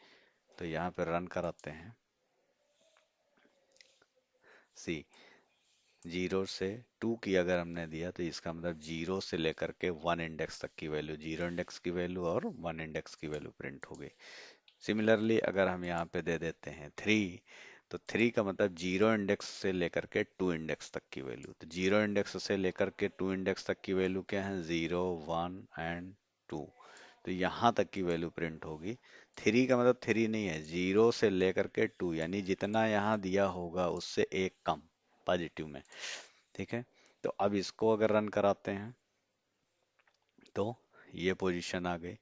तो यहाँ पे रन कराते हैं, सी। जीरो से टू की अगर हमने दिया तो इसका मतलब जीरो से लेकर के वन इंडेक्स तक की वैल्यू, जीरो इंडेक्स की वैल्यू और वन इंडेक्स की वैल्यू प्रिंट हो गई। सिमिलरली अगर हम यहाँ पे दे देते हैं थ्री, तो थ्री का मतलब जीरो इंडेक्स से लेकर के टू इंडेक्स तक की वैल्यू, तो जीरो इंडेक्स से लेकर के टू इंडेक्स तक की वैल्यू क्या है, जीरो वन एंड टू, तो यहाँ तक की वैल्यू प्रिंट होगी। थ्री का मतलब थ्री नहीं है, जीरो से लेकर के टू, यानी जितना यहाँ दिया होगा उससे एक कम पॉजिटिव में। ठीक है, तो अब इसको अगर रन कराते हैं तो ये पोजीशन आ गई।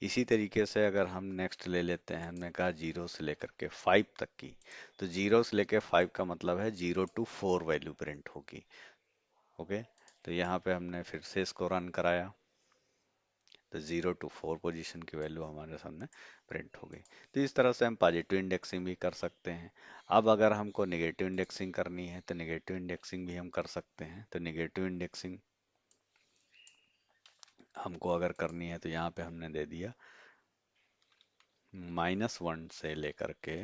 इसी तरीके से अगर हम नेक्स्ट ले लेते हैं, हमने कहा जीरो से लेकर के फाइव तक की, तो जीरो से लेकर फाइव का मतलब है zero to four value print होगी। ओके, तो यहाँ पे हमने फिर से इसको रन कराया, तो जीरो टू फोर पोजीशन की वैल्यू हमारे सामने प्रिंट हो गई। तो इस तरह से हम पॉजिटिव इंडेक्सिंग भी कर सकते हैं। अब अगर हमको नेगेटिव इंडेक्सिंग करनी है तो नेगेटिव इंडेक्सिंग भी हम कर सकते हैं। तो नेगेटिव इंडेक्सिंग हमको अगर करनी है तो यहाँ पे हमने दे दिया माइनस वन से लेकर के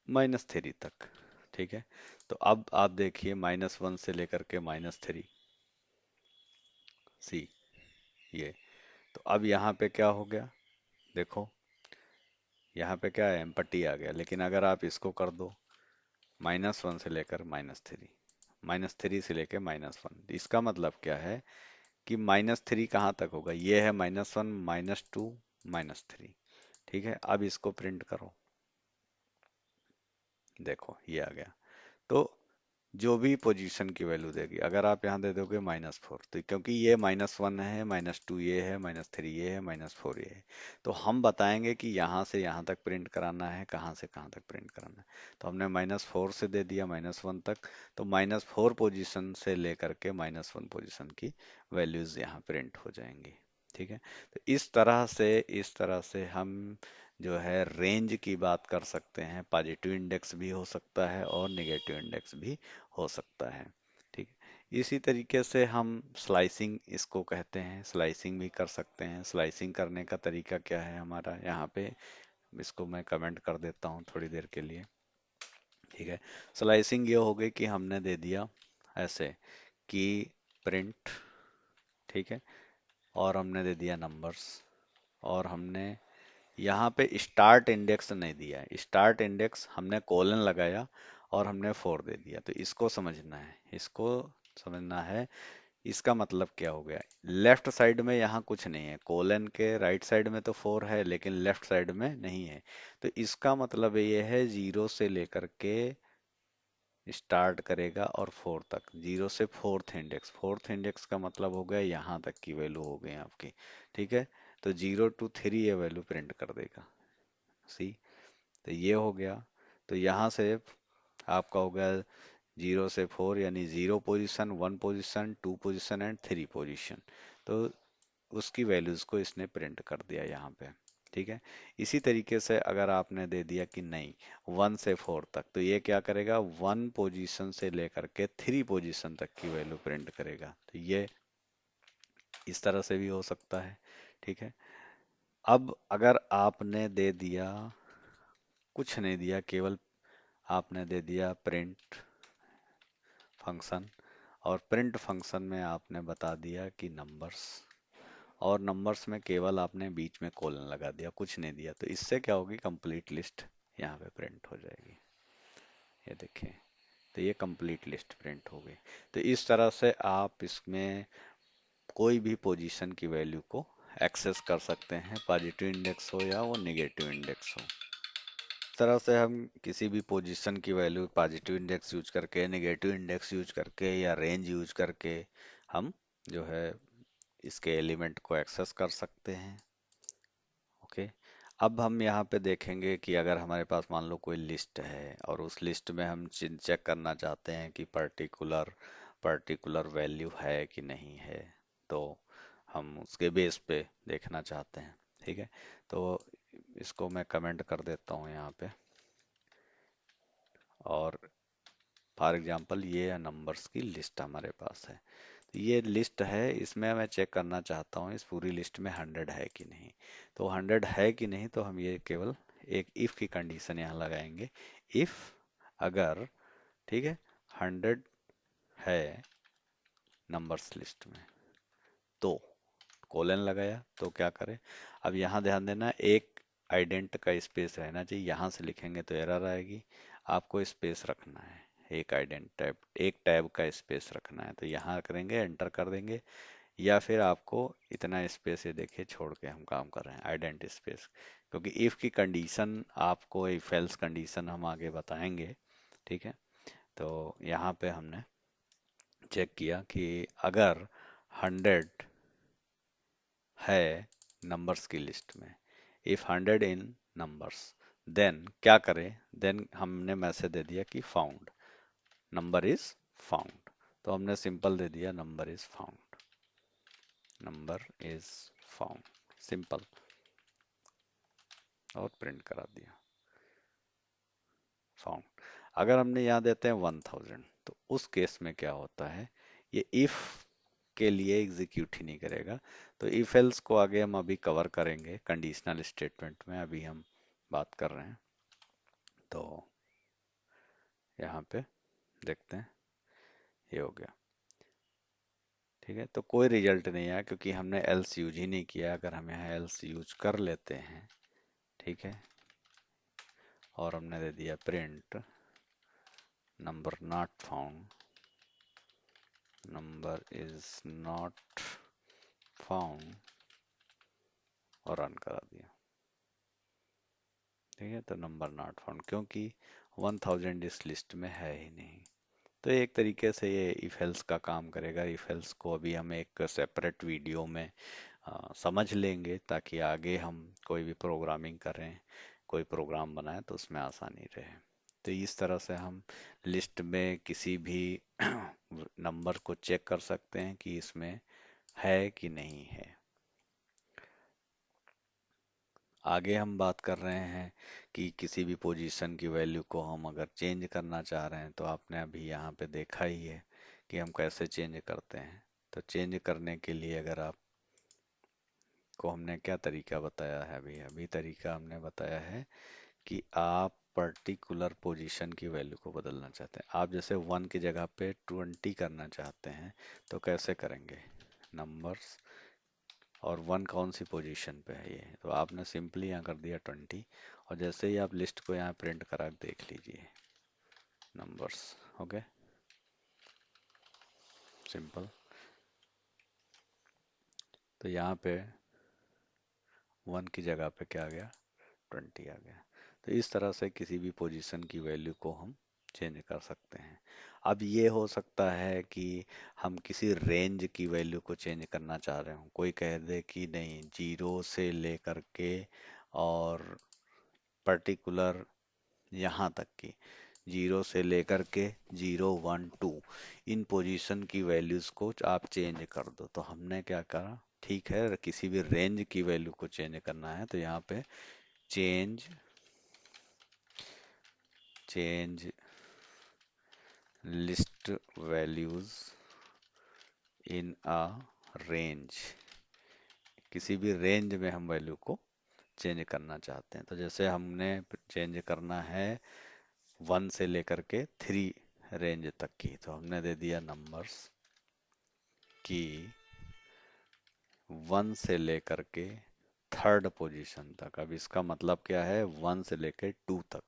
माइनस थ्री तक। ठीक है, तो अब आप देखिए माइनस वन से लेकर के माइनस थ्री, सी, ये, तो अब यहाँ पे क्या हो गया, देखो यहाँ पे क्या है, एम्पटी आ गया। लेकिन अगर आप इसको कर दो माइनस वन से लेकर माइनस थ्री, माइनस थ्री से लेकर माइनस वन, इसका मतलब क्या है कि माइनस थ्री कहाँ तक होगा, ये है minus one, minus two, minus three. ठीक है, अब इसको प्रिंट करो, देखो ये आ गया। तो जो भी पोजीशन की वैल्यू देगी, अगर आप यहाँ दे दोगे माइनस फोर, तो क्योंकि ये माइनस वन है, माइनस टू ये है, माइनस थ्री ये है, माइनस फोर ये है, तो हम बताएंगे कि यहाँ से यहाँ तक प्रिंट कराना है, कहाँ से कहाँ तक प्रिंट कराना है। तो हमने माइनस फोर से दे दिया माइनस वन तक, तो माइनस फोर पोजिशन से लेकर के माइनस वन पोजिशन की वैल्यूज यहाँ प्रिंट हो जाएंगी। ठीक है, तो इस तरह से हम जो है रेंज की बात कर सकते हैं। पॉजिटिव इंडेक्स भी हो सकता है और नेगेटिव इंडेक्स भी हो सकता है। ठीक है, इसी तरीके से हम स्लाइसिंग इसको कहते हैं, स्लाइसिंग भी कर सकते हैं। स्लाइसिंग करने का तरीका क्या है हमारा, यहाँ पे इसको मैं कमेंट कर देता हूँ थोड़ी देर के लिए। ठीक है, स्लाइसिंग ये हो गई कि हमने दे दिया ऐसे कि प्रिंट, ठीक है, और हमने दे दिया नंबर्स, और हमने यहाँ पे स्टार्ट इंडेक्स नहीं दिया है, स्टार्ट इंडेक्स हमने कोलन लगाया और हमने फोर दे दिया। तो इसको समझना है, इसको समझना है। इसका मतलब क्या हो गया, लेफ्ट साइड में यहाँ कुछ नहीं है, कोलन के राइट साइड में तो फोर है लेकिन लेफ्ट साइड में नहीं है। तो इसका मतलब ये है जीरो से लेकर के स्टार्ट करेगा और फोर तक, जीरो से फोर्थ इंडेक्स, फोर्थ इंडेक्स का मतलब हो गया यहाँ तक की वैल्यू हो गई आपकी। ठीक है, तो जीरो टू थ्री ये वैल्यू प्रिंट कर देगा, सी, तो ये हो गया। तो यहाँ से आपका हो गया जीरो से फोर, यानी zero position, one position, two position and three position. तो उसकी वैल्यूज को इसने प्रिंट कर दिया यहाँ पे। ठीक है, इसी तरीके से अगर आपने दे दिया कि नहीं वन से फोर तक, तो ये क्या करेगा, वन पोजीशन से लेकर के थ्री पोजीशन तक की वैल्यू प्रिंट करेगा। तो ये इस तरह से भी हो सकता है। ठीक है, अब अगर आपने दे दिया, कुछ नहीं दिया, केवल आपने दे दिया प्रिंट फंक्शन, और प्रिंट फंक्शन में आपने बता दिया कि नंबर्स, और नंबर्स में केवल आपने बीच में कोलन लगा दिया, कुछ नहीं दिया, तो इससे क्या होगी, कंप्लीट लिस्ट यहाँ पे प्रिंट हो जाएगी। ये देखिए, तो ये कंप्लीट लिस्ट प्रिंट हो गई। तो इस तरह से आप इसमें कोई भी पोजीशन की वैल्यू को एक्सेस कर सकते हैं, पॉजिटिव इंडेक्स हो या वो नेगेटिव इंडेक्स हो। इस तरह से हम किसी भी पोजीशन की वैल्यू पॉजिटिव इंडेक्स यूज करके, नेगेटिव इंडेक्स यूज करके या रेंज यूज करके हम जो है इसके एलिमेंट को एक्सेस कर सकते हैं। ओके, अब हम यहाँ पे देखेंगे कि अगर हमारे पास मान लो कोई लिस्ट है और उस लिस्ट में हम चेक करना चाहते हैं कि पर्टिकुलर पर्टिकुलर वैल्यू है कि नहीं है, तो हम उसके बेस पे देखना चाहते हैं। ठीक है, तो इसको मैं कमेंट कर देता हूँ यहाँ पे, और फॉर एग्जांपल ये नंबर्स की लिस्ट हमारे पास है। तो ये लिस्ट है, इसमें मैं चेक करना चाहता हूँ इस पूरी लिस्ट में हंड्रेड है कि नहीं। तो हंड्रेड है कि नहीं, तो हम ये केवल एक इफ की कंडीशन यहाँ लगाएंगे। इफ अगर, ठीक है, हंड्रेड है नंबर्स लिस्ट में, तो कोलन लगाया तो क्या करें। अब यहाँ ध्यान देना, एक आइडेंट का स्पेस रहना चाहिए, यहाँ से लिखेंगे तो एरर आएगी। आपको स्पेस रखना है, एक आइडेंट टैब, एक टैब का स्पेस रखना है, तो यहाँ करेंगे, एंटर कर देंगे। या फिर आपको इतना स्पेस, ये देखिए छोड़ के हम काम कर रहे हैं आइडेंट स्पेस, क्योंकि इफ की कंडीशन आपको, इफ एल्स कंडीशन हम आगे बताएंगे। ठीक है, तो यहाँ पे हमने चेक किया कि अगर 100 है नंबर्स की लिस्ट में, इफ 100 इन नंबर्स, देन क्या करें, देन हमने मैसेज दे दिया कि फाउंड, नंबर इज फाउंड। तो हमने सिंपल दे दिया number is found, number is found, simple, और प्रिंट करा दिया फाउंड। अगर हमने यहाँ देते हैं 1000, तो उस केस में क्या होता है, ये इफ के लिए एग्जीक्यूट ही नहीं करेगा। तो इफ एल्स को आगे हम अभी कवर करेंगे कंडीशनल स्टेटमेंट में, अभी हम बात कर रहे हैं। तो यहाँ पे देखते हैं, ये हो गया। ठीक है, तो कोई रिजल्ट नहीं आया क्योंकि हमने एल्स यूज ही नहीं किया। अगर हम यहाँ एल्स यूज कर लेते हैं, ठीक है, और हमने दे दिया print number not found, number is not found, और रन करा दिया। ठीक है, तो नंबर नॉट फाउंड, क्योंकि 1000 इस लिस्ट में है ही नहीं। तो एक तरीके से ये इफ एल्स का काम करेगा। इफ एल्स को अभी हम एक सेपरेट वीडियो में समझ लेंगे, ताकि आगे हम कोई भी प्रोग्रामिंग करें, कोई प्रोग्राम बनाए तो उसमें आसानी रहे। तो इस तरह से हम लिस्ट में किसी भी नंबर को चेक कर सकते हैं कि इसमें है कि नहीं है। आगे हम बात कर रहे हैं कि किसी भी पोजीशन की वैल्यू को हम अगर चेंज करना चाह रहे हैं, तो आपने अभी यहाँ पे देखा ही है कि हम कैसे चेंज करते हैं। तो चेंज करने के लिए अगर आप को हमने क्या तरीका बताया है, अभी अभी तरीका हमने बताया है कि आप पर्टिकुलर पोजीशन की वैल्यू को बदलना चाहते हैं। आप जैसे 1 की जगह पे 20 करना चाहते हैं, तो कैसे करेंगे, नंबर्स, और 1 कौन सी पोजीशन पे है, ये तो आपने सिंपली यहाँ कर दिया 20, और जैसे ही आप लिस्ट को यहाँ प्रिंट करा देख लीजिए, नंबर्स, ओके, सिंपल। तो यहाँ पे 1 की जगह पे क्या आ गया, 20 आ गया। तो इस तरह से किसी भी पोजीशन की वैल्यू को हम चेंज कर सकते हैं। अब ये हो सकता है कि हम किसी रेंज की वैल्यू को चेंज करना चाह रहे हो, कोई कह दे कि नहीं, 0 से लेकर के और पर्टिकुलर यहाँ तक की, 0 से लेकर के 0 1 2, इन पोजीशन की वैल्यूज को आप चेंज कर दो। तो हमने क्या करा, ठीक है, किसी भी रेंज की वैल्यू को चेंज करना है, तो यहाँ पे change change list values in a range, किसी भी रेंज में हम वैल्यू को चेंज करना चाहते हैं। तो जैसे हमने चेंज करना है 1 से लेकर के 3 रेंज तक की, तो हमने दे दिया नंबर्स की 1 से लेकर के थर्ड पोजीशन तक। अब इसका मतलब क्या है, 1 से लेकर 2 तक,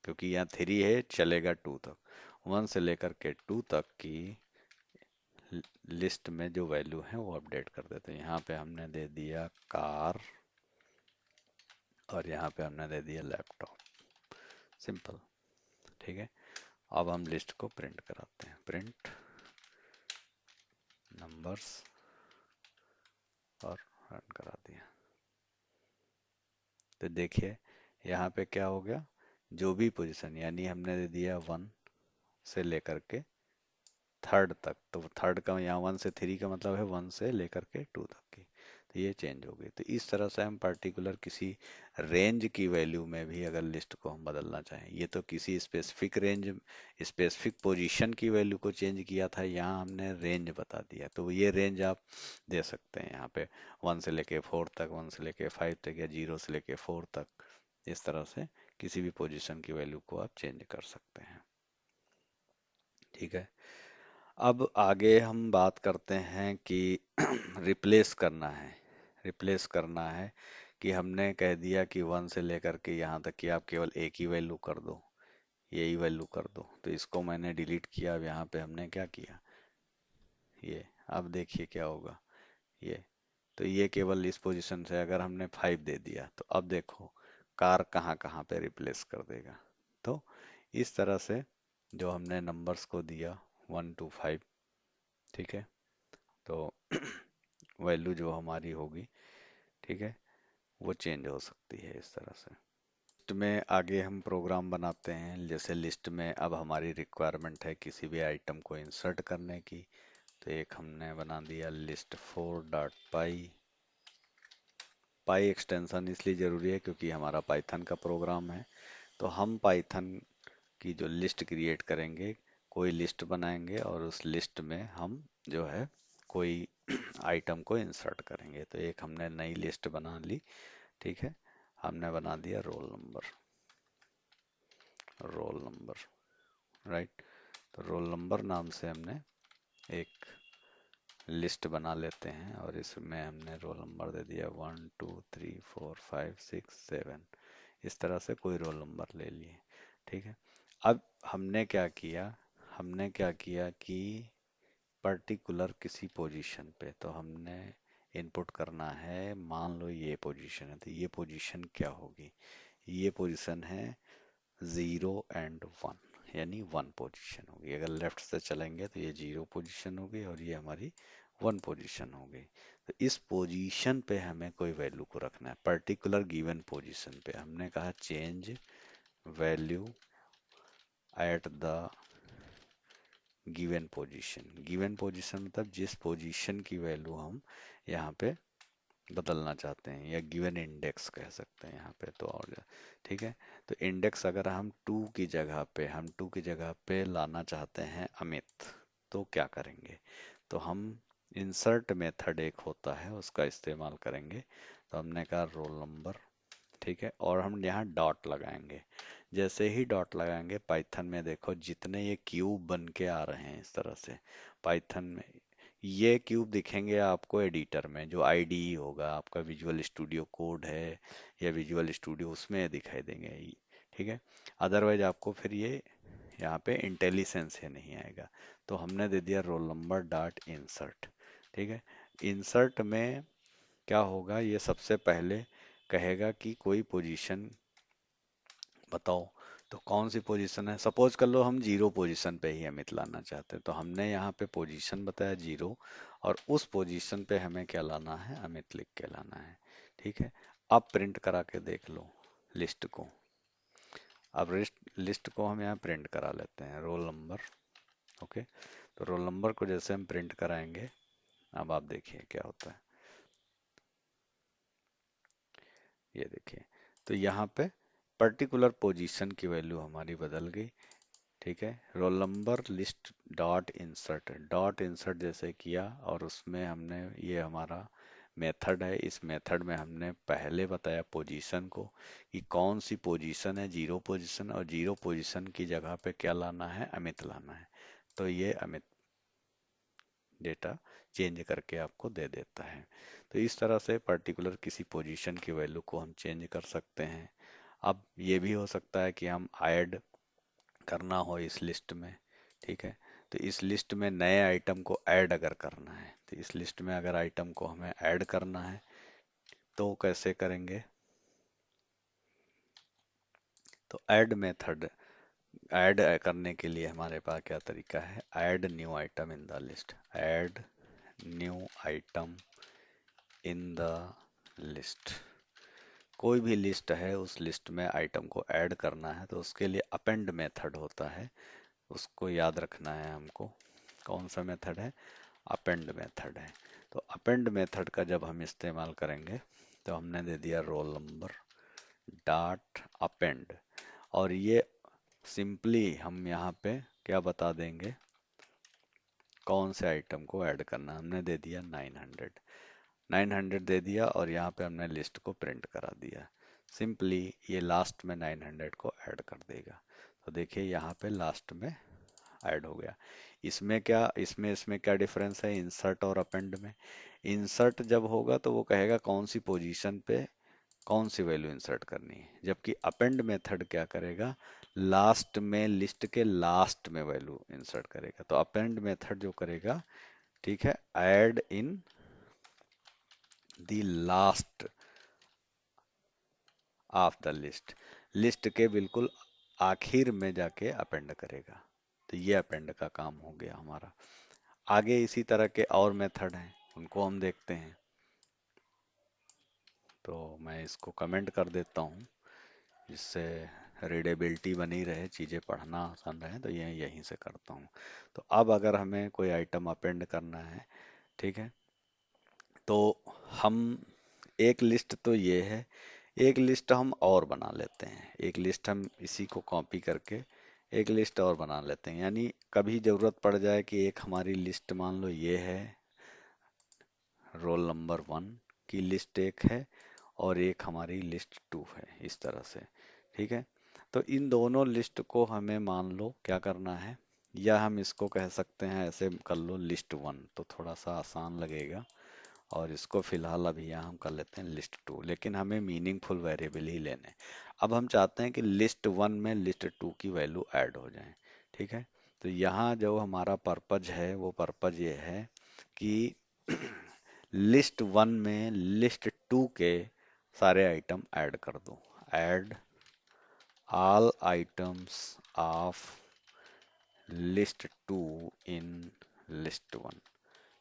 क्योंकि यहाँ 3 है, चलेगा 2 तक। 1 से लेकर के 2 तक की लिस्ट में जो वैल्यू है वो अपडेट कर देते हैं। यहाँ पे हमने दे दिया कार, और यहाँ पे हमने दे दिया लैपटॉप, सिंपल। ठीक है, अब हम लिस्ट को प्रिंट कराते हैं, प्रिंट नंबर्स, और रन करा दिया। तो देखिए यहाँ पे क्या हो गया, जो भी पोजीशन, यानी हमने दे दिया 1 से लेकर के थर्ड तक, तो थर्ड का यहाँ 1 से 3 का मतलब है 1 से लेकर के 2 तक की, तो ये चेंज हो गई। तो इस तरह से हम पर्टिकुलर किसी रेंज की वैल्यू में भी अगर लिस्ट को हम बदलना चाहें, ये तो किसी स्पेसिफिक रेंज, स्पेसिफिक पोजीशन की वैल्यू को चेंज किया था, यहाँ हमने रेंज बता दिया। तो ये रेंज आप दे सकते हैं यहाँ पे, 1 से लेके 4 तक, 1 से लेके 5 तक, या 0 से लेके 4 तक। इस तरह से किसी भी पोजीशन की वैल्यू को आप चेंज कर सकते हैं। ठीक है, अब आगे हम बात करते हैं कि रिप्लेस करना है। रिप्लेस करना है कि हमने कह दिया कि 1 से लेकर के यहाँ तक कि आप केवल एक ही वैल्यू कर दो, यही वैल्यू कर दो। तो इसको मैंने डिलीट किया। अब यहाँ पे हमने क्या किया, ये, अब देखिए क्या होगा ये। तो ये केवल इस पोजीशन से अगर हमने 5 दे दिया तो अब देखो कार कहाँ कहाँ पे रिप्लेस कर देगा। तो इस तरह से जो हमने नंबर्स को दिया 1 to 5, ठीक है, तो वैल्यू जो हमारी होगी, ठीक है, वो चेंज हो सकती है इस तरह से। लिस्ट में आगे हम प्रोग्राम बनाते हैं। जैसे लिस्ट में अब हमारी रिक्वायरमेंट है किसी भी आइटम को इंसर्ट करने की। तो एक हमने बना दिया लिस्ट 4.py। पाई एक्सटेंशन इसलिए ज़रूरी है क्योंकि हमारा पाइथन का प्रोग्राम है। तो हम पाइथन की जो लिस्ट क्रिएट करेंगे, कोई लिस्ट बनाएंगे और उस लिस्ट में हम जो है कोई आइटम को इंसर्ट करेंगे। तो एक हमने नई लिस्ट बना ली, ठीक है, हमने बना दिया roll number. Roll number, right. तो रोल नंबर नाम से हमने एक लिस्ट बना लेते हैं और इसमें हमने रोल नंबर दे दिया 1 2 3 4 5 6 7। इस तरह से कोई रोल नंबर ले लिए, ठीक है। अब हमने क्या किया, हमने क्या किया कि पर्टिकुलर किसी पोजीशन पे तो हमने इनपुट करना है। मान लो ये पोजीशन है, तो ये पोजीशन क्या होगी, ये पोजीशन है 0 and 1, यानी 1 पोजीशन होगी। अगर लेफ्ट से चलेंगे तो ये 0 पोजीशन होगी और ये हमारी 1 पोजीशन होगी। तो इस पोजीशन पे हमें कोई वैल्यू को रखना है, पर्टिकुलर गिवन पोजीशन पे। हमने कहा change value at the given position. Given position मतलब जिस पोजीशन की वैल्यू हम यहाँ पे बदलना चाहते हैं, या गिवन इंडेक्स कह सकते हैं यहाँ पे। तो और ठीक है, तो इंडेक्स अगर हम 2 की जगह पे, हम 2 की जगह पे लाना चाहते हैं अमित, तो क्या करेंगे, तो हम इंसर्ट मेथड एक होता है उसका इस्तेमाल करेंगे। तो हमने कहा रोल नंबर, ठीक है, और हम यहाँ डॉट लगाएंगे। जैसे ही डॉट लगाएंगे पाइथन में देखो जितने ये क्यूब बन के आ रहे हैं इस तरह से पाइथन में, ये क्यूब दिखेंगे आपको एडिटर में, जो आईडीई होगा आपका, विजुअल स्टूडियो कोड है या विजुअल स्टूडियो, उसमें दिखाई देंगे ठीक है। अदरवाइज आपको फिर ये यहाँ पे इंटेलिसेंस है नहीं आएगा। तो हमने दे दिया रोल नंबर डॉट इंसर्ट, ठीक है। इंसर्ट में क्या होगा, ये सबसे पहले कहेगा कि कोई पोजीशन बताओ। तो कौन सी पोजीशन है, सपोज कर लो हम 0 पोजीशन पे ही अमित लाना चाहते हैं। तो हमने यहाँ पे पोजीशन बताया 0, और उस पोजीशन पे हमें क्या लाना है, अमित लिख के लाना है, ठीक है। अब प्रिंट करा के देख लो लिस्ट को। अब लिस्ट को हम यहाँ प्रिंट करा लेते हैं रोल नंबर, ओके। तो रोल नंबर को जैसे हम प्रिंट कराएंगे, अब आप देखिए क्या होता है, ये देखिए। तो यहाँ पे पर्टिकुलर पोजीशन की वैल्यू हमारी बदल गई, ठीक है। Roll number list dot insert जैसे किया, और उसमें हमने, ये हमारा मेथड है, इस मेथड में हमने पहले बताया पोजीशन को कि कौन सी पोजीशन है, 0 पोजीशन, और 0 पोजीशन की जगह पे क्या लाना है, अमित लाना है। तो ये अमित डेटा चेंज करके आपको दे देता है। तो इस तरह से पर्टिकुलर किसी पोजीशन की वैल्यू को हम चेंज कर सकते हैं। अब ये भी हो सकता है कि हम ऐड करना हो इस लिस्ट में, ठीक है। तो इस लिस्ट में नए आइटम को ऐड अगर करना है, तो इस लिस्ट में अगर आइटम को हमें ऐड करना है तो कैसे करेंगे, तो ऐड मेथड, ऐड करने के लिए हमारे पास क्या तरीका है, add new item in the list. Add new item in the list. कोई भी लिस्ट है, उस लिस्ट में आइटम को ऐड करना है तो उसके लिए अपेंड मेथड होता है, उसको याद रखना है हमको। कौन सा मेथड है, अपेंड मेथड है। तो अपेंड मेथड का जब हम इस्तेमाल करेंगे तो हमने दे दिया रोल नंबर डॉट अपेंड, और ये सिंपली हम यहाँ पे क्या बता देंगे, कौन से आइटम को ऐड करना है। हमने दे दिया 900, 900 दे दिया, और यहाँ पे हमने लिस्ट को प्रिंट करा दिया। सिंपली ये लास्ट में 900 को ऐड कर देगा। तो देखिए यहाँ पे लास्ट में ऐड हो गया। इसमें क्या डिफरेंस है इंसर्ट और अपेंड में? इंसर्ट जब होगा तो वो कहेगा कौन सी पोजीशन पे कौन सी वैल्यू इंसर्ट करनी है, जबकि अपेंड मेथड क्या करेगा, लास्ट में लिस्ट के लास्ट में वैल्यू इंसर्ट करेगा। तो अपेंड मेथड जो करेगा, ठीक है, add in the last of the list, list के बिल्कुल आखिर में जाके अपेंड करेगा। तो ये अपेंड का काम हो गया हमारा। आगे इसी तरह के और मेथड हैं, उनको हम देखते हैं। तो मैं इसको कमेंट कर देता हूँ, जिससे रीडेबिलिटी बनी रहे, चीज़ें पढ़ना आसान रहे, तो ये यहीं से करता हूँ। तो अब अगर हमें कोई आइटम अपेंड करना है, ठीक है, तो हम एक लिस्ट तो ये है, एक लिस्ट हम और बना लेते हैं, एक लिस्ट हम इसी को कॉपी करके एक लिस्ट और बना लेते हैं। यानी कभी ज़रूरत पड़ जाए कि एक हमारी लिस्ट मान लो ये है, रोल नंबर 1 की लिस्ट एक है और एक हमारी लिस्ट 2 है, इस तरह से, ठीक है। तो इन दोनों लिस्ट को हमें मान लो क्या करना है, या हम इसको कह सकते हैं ऐसे कर लो लिस्ट 1, तो थोड़ा सा आसान लगेगा। और इसको फिलहाल अभी यहाँ हम कर लेते हैं लिस्ट 2, लेकिन हमें मीनिंगफुल वेरिएबल ही लेने हैं। अब हम चाहते हैं कि लिस्ट 1 में लिस्ट 2 की वैल्यू ऐड हो जाए, ठीक है। तो यहाँ जो हमारा पर्पज है वो पर्पज ये है कि लिस्ट 1 में लिस्ट 2 के सारे आइटम ऐड कर दो। Add all items of list 2 in list 1,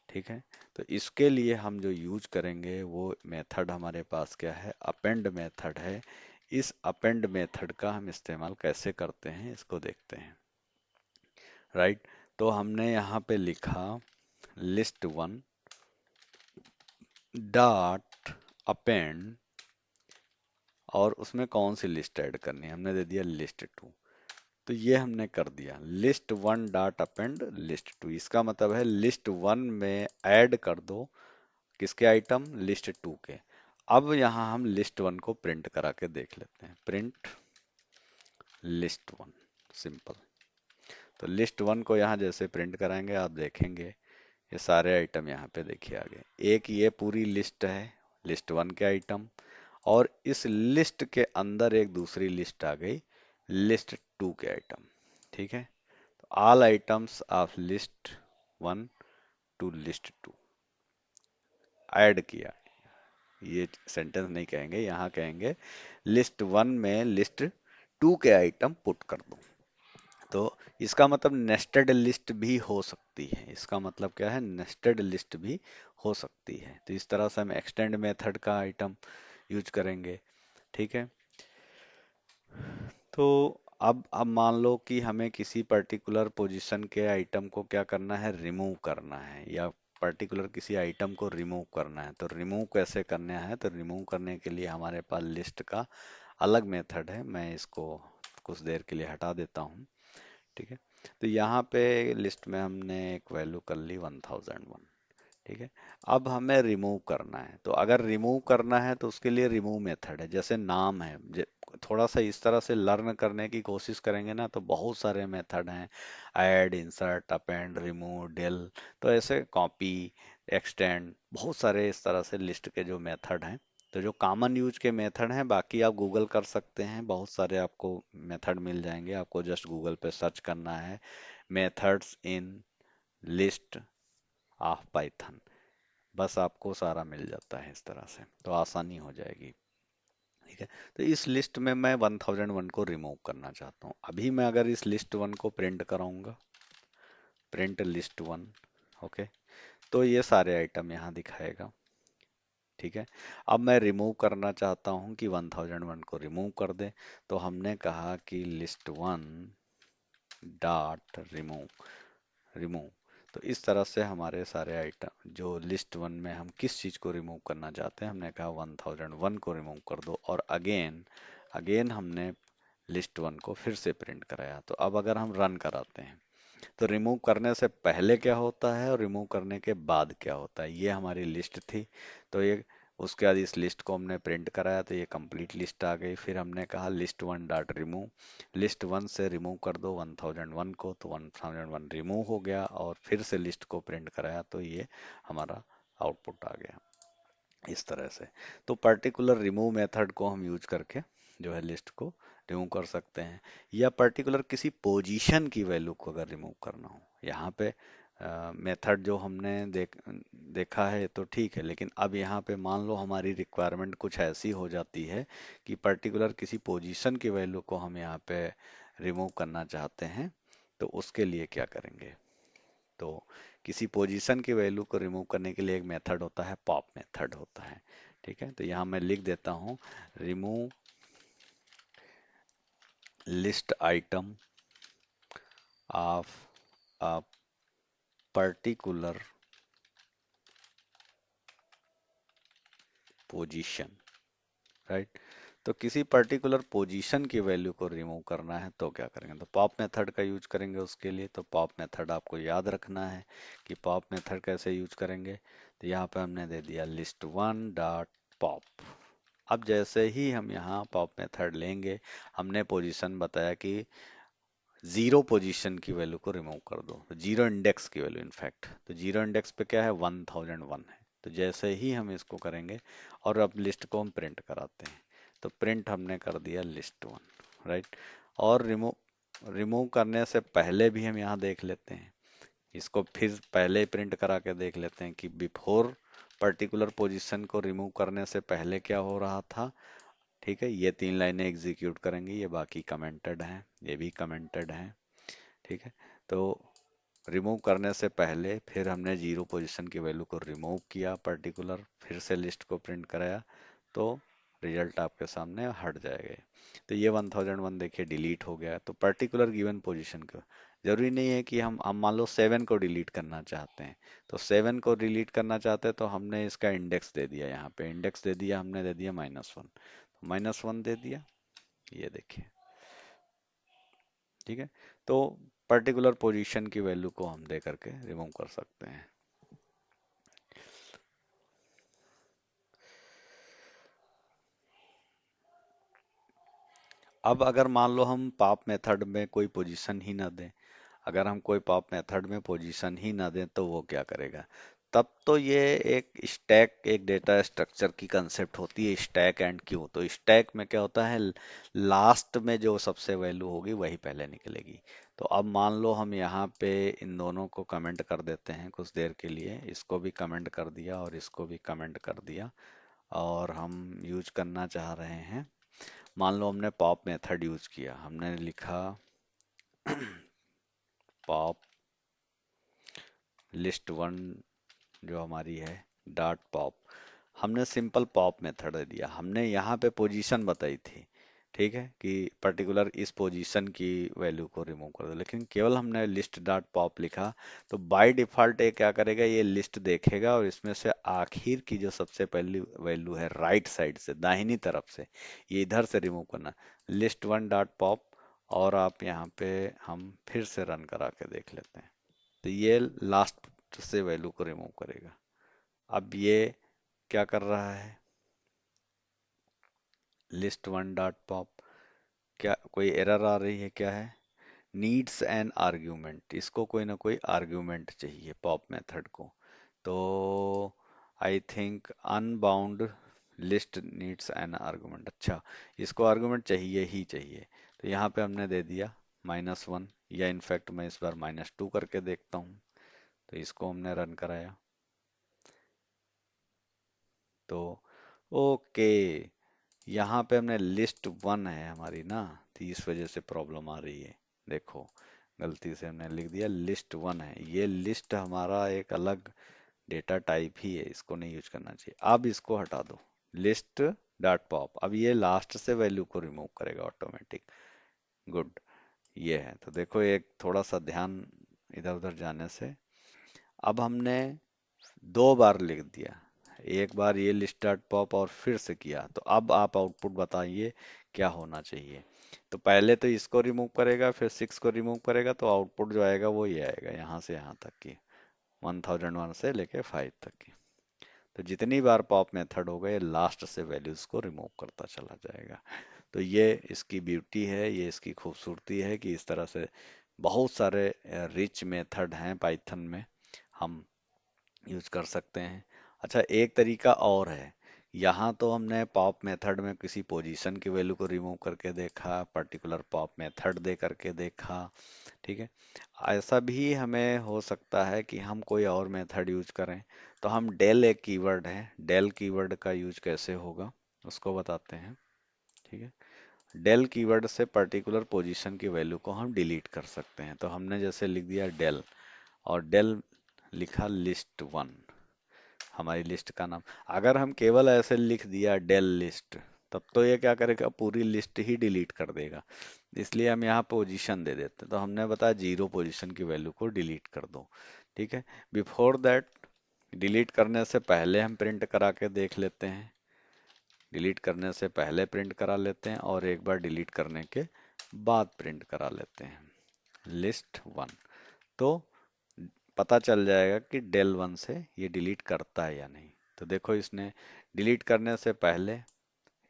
ठीक है। तो इसके लिए हम जो यूज करेंगे वो मेथड हमारे पास क्या है, अपेंड मेथड है। इस अपेंड मेथड का हम इस्तेमाल कैसे करते हैं इसको देखते हैं, राइट। तो हमने यहाँ पे लिखा लिस्ट 1 डॉट अपेंड, और उसमें कौन सी लिस्ट ऐड करनी है, हमने दे दिया लिस्ट 2। तो ये हमने कर दिया लिस्ट 1 डॉट अपेंड लिस्ट 2। इसका मतलब है लिस्ट 1 में ऐड कर दो किसके आइटम, लिस्ट 2 के। अब यहाँ हम लिस्ट 1 को प्रिंट करा के देख लेते हैं, प्रिंट लिस्ट 1, सिंपल। तो लिस्ट 1 को यहाँ जैसे प्रिंट कराएंगे आप देखेंगे ये सारे आइटम यहाँ पे देखिए आगे, एक ये पूरी लिस्ट है लिस्ट 1 के आइटम, और इस लिस्ट के अंदर एक दूसरी लिस्ट आ गई लिस्ट 2 के आइटम, ठीक है। तो all items of list 1 to list 2 add किया। ये सेंटेंस नहीं कहेंगे, यहाँ कहेंगे लिस्ट 1 में लिस्ट 2 के आइटम पुट कर दो। तो इसका मतलब नेस्टेड लिस्ट भी हो सकती है, इसका मतलब क्या है, नेस्टेड लिस्ट भी हो सकती है। तो इस तरह से हम एक्सटेंड मेथड का आइटम यूज करेंगे, ठीक है। तो अब मान लो कि हमें किसी पर्टिकुलर पोजीशन के आइटम को क्या करना है, रिमूव करना है, या पर्टिकुलर किसी आइटम को रिमूव करना है। तो रिमूव कैसे करना है, तो रिमूव करने के लिए हमारे पास लिस्ट का अलग मेथड है, मैं इसको कुछ देर के लिए हटा देता हूँ, ठीक है। तो यहाँ पे लिस्ट में हमने एक वैल्यू कर ली 1001, ठीक है। अब हमें रिमूव करना है, तो अगर रिमूव करना है तो उसके लिए रिमूव मेथड है, जैसे नाम है। थोड़ा सा इस तरह से लर्न करने की कोशिश करेंगे ना तो बहुत सारे मेथड हैं, add, insert, append, remove, del. तो ऐसे कॉपी, एक्सटेंड, बहुत सारे इस तरह से लिस्ट के जो मेथड हैं। तो जो कॉमन यूज के मेथड हैं, बाकी आप गूगल कर सकते हैं, बहुत सारे आपको मेथड मिल जाएंगे। आपको जस्ट गूगल पे सर्च करना है methods in list of Python, बस आपको सारा मिल जाता है इस तरह से, तो आसानी हो जाएगी, ठीक है। तो इस लिस्ट में मैं 1001 को रिमूव करना चाहता हूँ। अभी मैं अगर इस लिस्ट 1 को प्रिंट कराऊंगा, प्रिंट लिस्ट 1, ओके, तो ये सारे आइटम यहाँ दिखाएगा, ठीक है। अब मैं रिमूव करना चाहता हूँ कि 1001 को रिमूव कर दे, तो हमने कहा कि लिस्ट 1 डॉट रिमूव, रिमूव। तो इस तरह से हमारे सारे आइटम जो लिस्ट 1 में हम किस चीज़ को रिमूव करना चाहते हैं, हमने कहा 1001 को रिमूव कर दो, और अगेन अगेन हमने लिस्ट 1 को फिर से प्रिंट कराया। तो अब अगर हम रन कराते हैं तो रिमूव करने से पहले क्या होता है और रिमूव करने के बाद क्या होता है, ये हमारी लिस्ट थी। तो ये उसके बाद इस लिस्ट को हमने प्रिंट कराया तो ये कंप्लीट लिस्ट आ गई। फिर हमने कहा list one dot remove, list one से रिमूव कर दो 1001 को, तो 1001 रिमूव हो गया और फिर से लिस्ट को प्रिंट कराया तो ये हमारा आउटपुट आ गया इस तरह से। तो पर्टिकुलर रिमूव मेथड को हम यूज करके जो है लिस्ट को रिमूव कर सकते हैं, या पर्टिकुलर किसी पोजीशन की वैल्यू को अगर रिमूव करना हो। यहाँ पे मेथड जो हमने देखा है तो ठीक है, लेकिन अब यहाँ पे मान लो हमारी रिक्वायरमेंट कुछ ऐसी हो जाती है कि पर्टिकुलर किसी पोजीशन की वैल्यू को हम यहाँ पे रिमूव करना चाहते हैं, तो उसके लिए क्या करेंगे। तो किसी पोजीशन की वैल्यू को रिमूव करने के लिए एक मेथड होता है, पॉप मेथड होता है। ठीक है, तो यहाँ मैं लिख देता हूँ remove list item of a particular position, right. तो किसी पर्टिकुलर पोजीशन की वैल्यू को रिमूव करना है तो क्या करेंगे, तो पॉप मेथड का यूज करेंगे उसके लिए। तो पॉप मेथड आपको याद रखना है कि पॉप मेथड कैसे यूज करेंगे। तो यहाँ पे हमने दे दिया लिस्ट वन डॉट पॉप। अब जैसे ही हम यहाँ पॉप मेथड लेंगे, हमने पोजीशन बताया कि जीरो पोजीशन की वैल्यू को रिमूव कर दो, तो जीरो इंडेक्स की वैल्यू इनफैक्ट, तो जीरो इंडेक्स पे क्या है 1001 है। तो जैसे ही हम इसको करेंगे और अब लिस्ट को हम प्रिंट कराते हैं, तो प्रिंट हमने कर दिया लिस्ट वन, राइट। और रिमूव रिमूव करने से पहले भी हम यहाँ देख लेते हैं, इसको फिर पहले प्रिंट करा के देख लेते हैं कि बिफोर पर्टिकुलर पोजीशन को रिमूव करने से पहले क्या हो रहा था। ठीक है, ये तीन लाइनें एग्जीक्यूट करेंगे, ये बाकी कमेंटेड हैं, ये भी कमेंटेड हैं। ठीक है, तो रिमूव करने से पहले फिर हमने जीरो पोजीशन की वैल्यू को रिमूव किया पर्टिकुलर, फिर से लिस्ट को प्रिंट कराया, तो रिजल्ट आपके सामने हट जाएगा। तो ये 1001 देखिए डिलीट हो गया। तो पर्टिकुलर गिवन पोजीशन को, जरूरी नहीं है कि हम मान लो 7 को डिलीट करना चाहते हैं, तो 7 को डिलीट करना चाहते हैं तो हमने इसका इंडेक्स दे दिया, यहाँ पे इंडेक्स दे दिया, हमने दे दिया -1, -1 दे दिया, ये देखिए। ठीक है, तो पर्टिकुलर पोजीशन की वैल्यू को हम दे करके रिमूव कर सकते हैं। अब अगर मान लो हम पॉप मेथड में कोई पोजीशन ही ना दें, अगर हम कोई पॉप मेथड में पोजीशन ही ना दें तो वो क्या करेगा। तब तो ये एक स्टैक, एक डेटा स्ट्रक्चर की कंसेप्ट होती है, स्टैक एंड क्यू। तो स्टैक में क्या होता है, लास्ट में जो सबसे वैल्यू होगी वही पहले निकलेगी। तो अब मान लो हम यहाँ पे इन दोनों को कमेंट कर देते हैं कुछ देर के लिए, इसको भी कमेंट कर दिया और इसको भी कमेंट कर दिया, और हम यूज करना चाह रहे हैं, मान लो हमने पॉप मेथड यूज किया, हमने लिखा पॉप लिस्ट वन जो हमारी है डॉट पॉप, हमने सिंपल पॉप मेथड दे दिया, हमने यहाँ पे पोजीशन बताई थी। ठीक है, कि पर्टिकुलर इस पोजीशन की वैल्यू को रिमूव कर दो, लेकिन केवल हमने लिस्ट डॉट पॉप लिखा तो बाय डिफॉल्ट ये क्या करेगा, ये लिस्ट देखेगा और इसमें से आखिर की जो सबसे पहली वैल्यू है राइट साइड से, दाहिनी तरफ से, ये इधर से रिमूव करना, लिस्ट वन डॉट पॉप। और आप यहाँ पे हम फिर से रन करा के देख लेते हैं, तो ये लास्ट से वैल्यू को रिमूव करेगा। अब ये क्या कर रहा है, लिस्ट वन डॉट पॉप, क्या कोई एरर आ रही है, क्या है, नीड्स एन आर्ग्यूमेंट, इसको कोई ना कोई आर्ग्यूमेंट चाहिए पॉप मेथड को। तो I think unbound list needs an argument, अच्छा, इसको आर्ग्यूमेंट चाहिए ही चाहिए। तो यहाँ पे हमने दे दिया -1, या इनफैक्ट मैं इस बार -2 करके देखता हूँ। तो इसको हमने रन कराया, तो ओके, यहाँ पे हमने लिस्ट वन है हमारी ना, तो इस वजह से प्रॉब्लम आ रही है। देखो, गलती से हमने लिख दिया लिस्ट वन है, ये लिस्ट हमारा एक अलग डेटा टाइप ही है, इसको नहीं यूज करना चाहिए। अब इसको हटा दो, लिस्ट डॉट पॉप, अब ये लास्ट से वैल्यू को रिमूव करेगा ऑटोमेटिक। गुड, ये है। तो देखो, एक थोड़ा सा ध्यान इधर उधर जाने से अब हमने दो बार लिख दिया, एक बार ये लिस्ट डॉट पॉप और फिर से किया, तो अब आप आउटपुट बताइए क्या होना चाहिए। तो पहले तो इसको रिमूव करेगा, फिर 6 को रिमूव करेगा, तो आउटपुट जो आएगा वो ये आएगा, यहाँ से यहाँ तक की 1001 से लेके 5 तक की। तो जितनी बार पॉप मेथड होगा ये लास्ट से वैल्यूज को रिमूव करता चला जाएगा। तो ये इसकी ब्यूटी है, ये इसकी खूबसूरती है कि इस तरह से बहुत सारे रिच मेथड हैं पाइथन में, हम यूज कर सकते हैं। अच्छा, एक तरीका और है। यहाँ तो हमने पॉप मेथड में किसी पोजीशन की वैल्यू को रिमूव करके देखा, पर्टिकुलर पॉप मेथड दे करके देखा, ठीक है। ऐसा भी हमें हो सकता है कि हम कोई और मेथड यूज करें। तो हम डेल, एक कीवर्ड है, डेल कीवर्ड का यूज कैसे होगा उसको बताते हैं, ठीक है। डेल कीवर्ड से पर्टिकुलर पोजीशन की वैल्यू को हम डिलीट कर सकते हैं। तो हमने जैसे लिख दिया डेल, और डेल लिखा लिस्ट वन, हमारी लिस्ट का नाम। अगर हम केवल ऐसे लिख दिया डेल लिस्ट, तब तो ये क्या करेगा, पूरी लिस्ट ही डिलीट कर देगा। इसलिए हम यहाँ पोजीशन दे देते हैं। तो हमने बताया 0 पोजीशन की वैल्यू को डिलीट कर दो, ठीक है। बिफोर दैट, डिलीट करने से पहले हम प्रिंट करा के देख लेते हैं, डिलीट करने से पहले प्रिंट करा लेते हैं, और एक बार डिलीट करने के बाद प्रिंट करा लेते हैं लिस्ट वन। तो पता चल जाएगा कि डेल वन से ये डिलीट करता है या नहीं। तो देखो, इसने डिलीट करने से पहले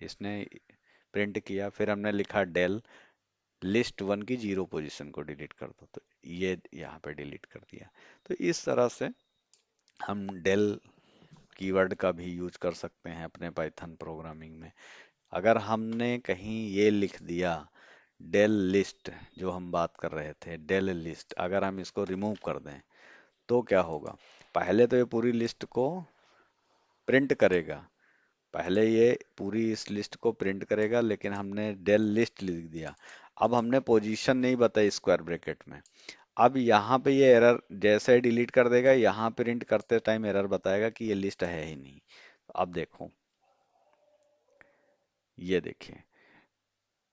इसने प्रिंट किया, फिर हमने लिखा डेल लिस्ट वन की 0 पोजीशन को डिलीट कर दो, तो ये यहाँ पे डिलीट कर दिया। तो इस तरह से हम डेल कीवर्ड का भी यूज कर सकते हैं अपने पाइथन प्रोग्रामिंग में। अगर हमने कहीं ये लिख दिया डेल लिस्ट, जो हम बात कर रहे थे डेल लिस्ट, अगर हम इसको रिमूव कर दें तो क्या होगा, पहले तो ये पूरी लिस्ट को प्रिंट करेगा, पहले ये पूरी इस लिस्ट को प्रिंट करेगा, लेकिन हमने डेल लिस्ट लिख दिया। अब हमने पोजीशन नहीं बताई स्क्वायर ब्रैकेट में। अब यहाँ पे ये एरर जैसे ही डिलीट कर देगा, यहाँ प्रिंट करते टाइम एरर बताएगा कि ये लिस्ट है ही नहीं। अब देखो, ये देखिए,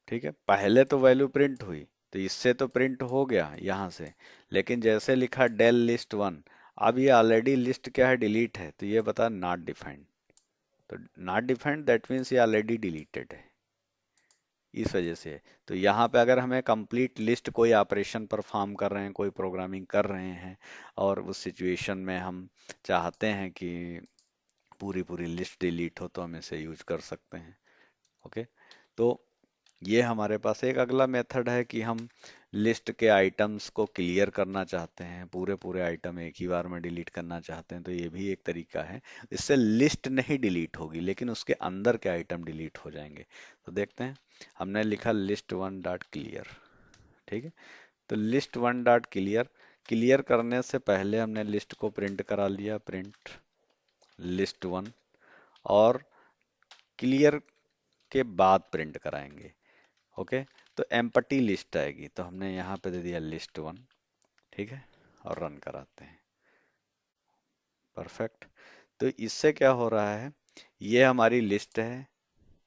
ठीक है, पहले तो वैल्यू प्रिंट हुई, तो इससे तो प्रिंट हो गया यहाँ से, लेकिन जैसे लिखा डेल लिस्ट वन, अब ये ऑलरेडी लिस्ट क्या है, डिलीट है, तो ये बता नॉट डिफाइंड। तो नॉट डिफाइंड दैट मीन्स ये ऑलरेडी डिलीटेड है, इस वजह से। तो यहाँ पे अगर हमें कंप्लीट लिस्ट, कोई ऑपरेशन परफॉर्म कर रहे हैं, कोई प्रोग्रामिंग कर रहे हैं, और उस सिचुएशन में हम चाहते हैं कि पूरी पूरी लिस्ट डिलीट हो, तो हम इसे यूज कर सकते हैं। ओके, तो ये हमारे पास एक अगला मेथड है कि हम लिस्ट के आइटम्स को क्लियर करना चाहते हैं, पूरे पूरे आइटम एक ही बार में डिलीट करना चाहते हैं, तो ये भी एक तरीका है। इससे लिस्ट नहीं डिलीट होगी, लेकिन उसके अंदर के आइटम डिलीट हो जाएंगे। तो देखते हैं, हमने लिखा लिस्ट वन डॉट क्लियर, ठीक है। तो list one dot clear, clear करने से पहले हमने लिस्ट को प्रिंट करा लिया, प्रिंट लिस्ट वन, और क्लियर के बाद प्रिंट कराएंगे। ओके, तो एम्पटी लिस्ट आएगी, तो हमने यहाँ पे दे दिया लिस्ट वन, ठीक है, और रन कराते हैं। परफेक्ट। तो इससे क्या हो रहा है, ये हमारी लिस्ट है,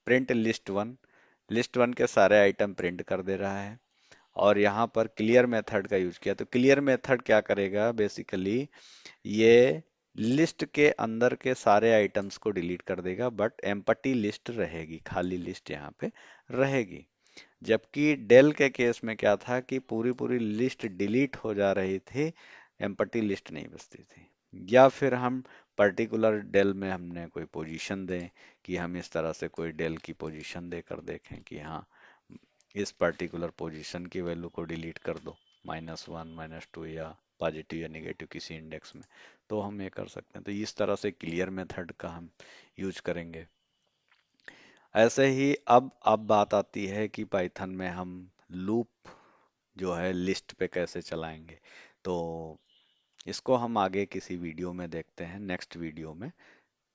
प्रिंट लिस्ट वन के सारे आइटम प्रिंट कर दे रहा है। और यहाँ पर क्लियर मेथड का यूज किया, तो क्लियर मेथड क्या करेगा, बेसिकली ये लिस्ट के अंदर के सारे आइटम्स को डिलीट कर देगा, बट एम्पटी लिस्ट रहेगी, खाली लिस्ट यहाँ पे रहेगी। जबकि डेल के केस में क्या था कि पूरी पूरी लिस्ट डिलीट हो जा रही थी, एम्पटी लिस्ट नहीं बचती थी। या फिर हम पर्टिकुलर डेल में हमने कोई पोजीशन दें, कि हम इस तरह से कोई डेल की पोजीशन देकर देखें कि हाँ, इस पर्टिकुलर पोजीशन की वैल्यू को डिलीट कर दो, -1 -2 या पॉजिटिव या निगेटिव किसी इंडेक्स में, तो हम ये कर सकते हैं। तो इस तरह से क्लियर मेथड का हम यूज करेंगे। ऐसे ही अब बात आती है कि पाइथन में हम लूप जो है लिस्ट पे कैसे चलाएंगे। तो इसको हम आगे किसी वीडियो में देखते हैं, नेक्स्ट वीडियो में।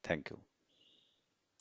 Thank you.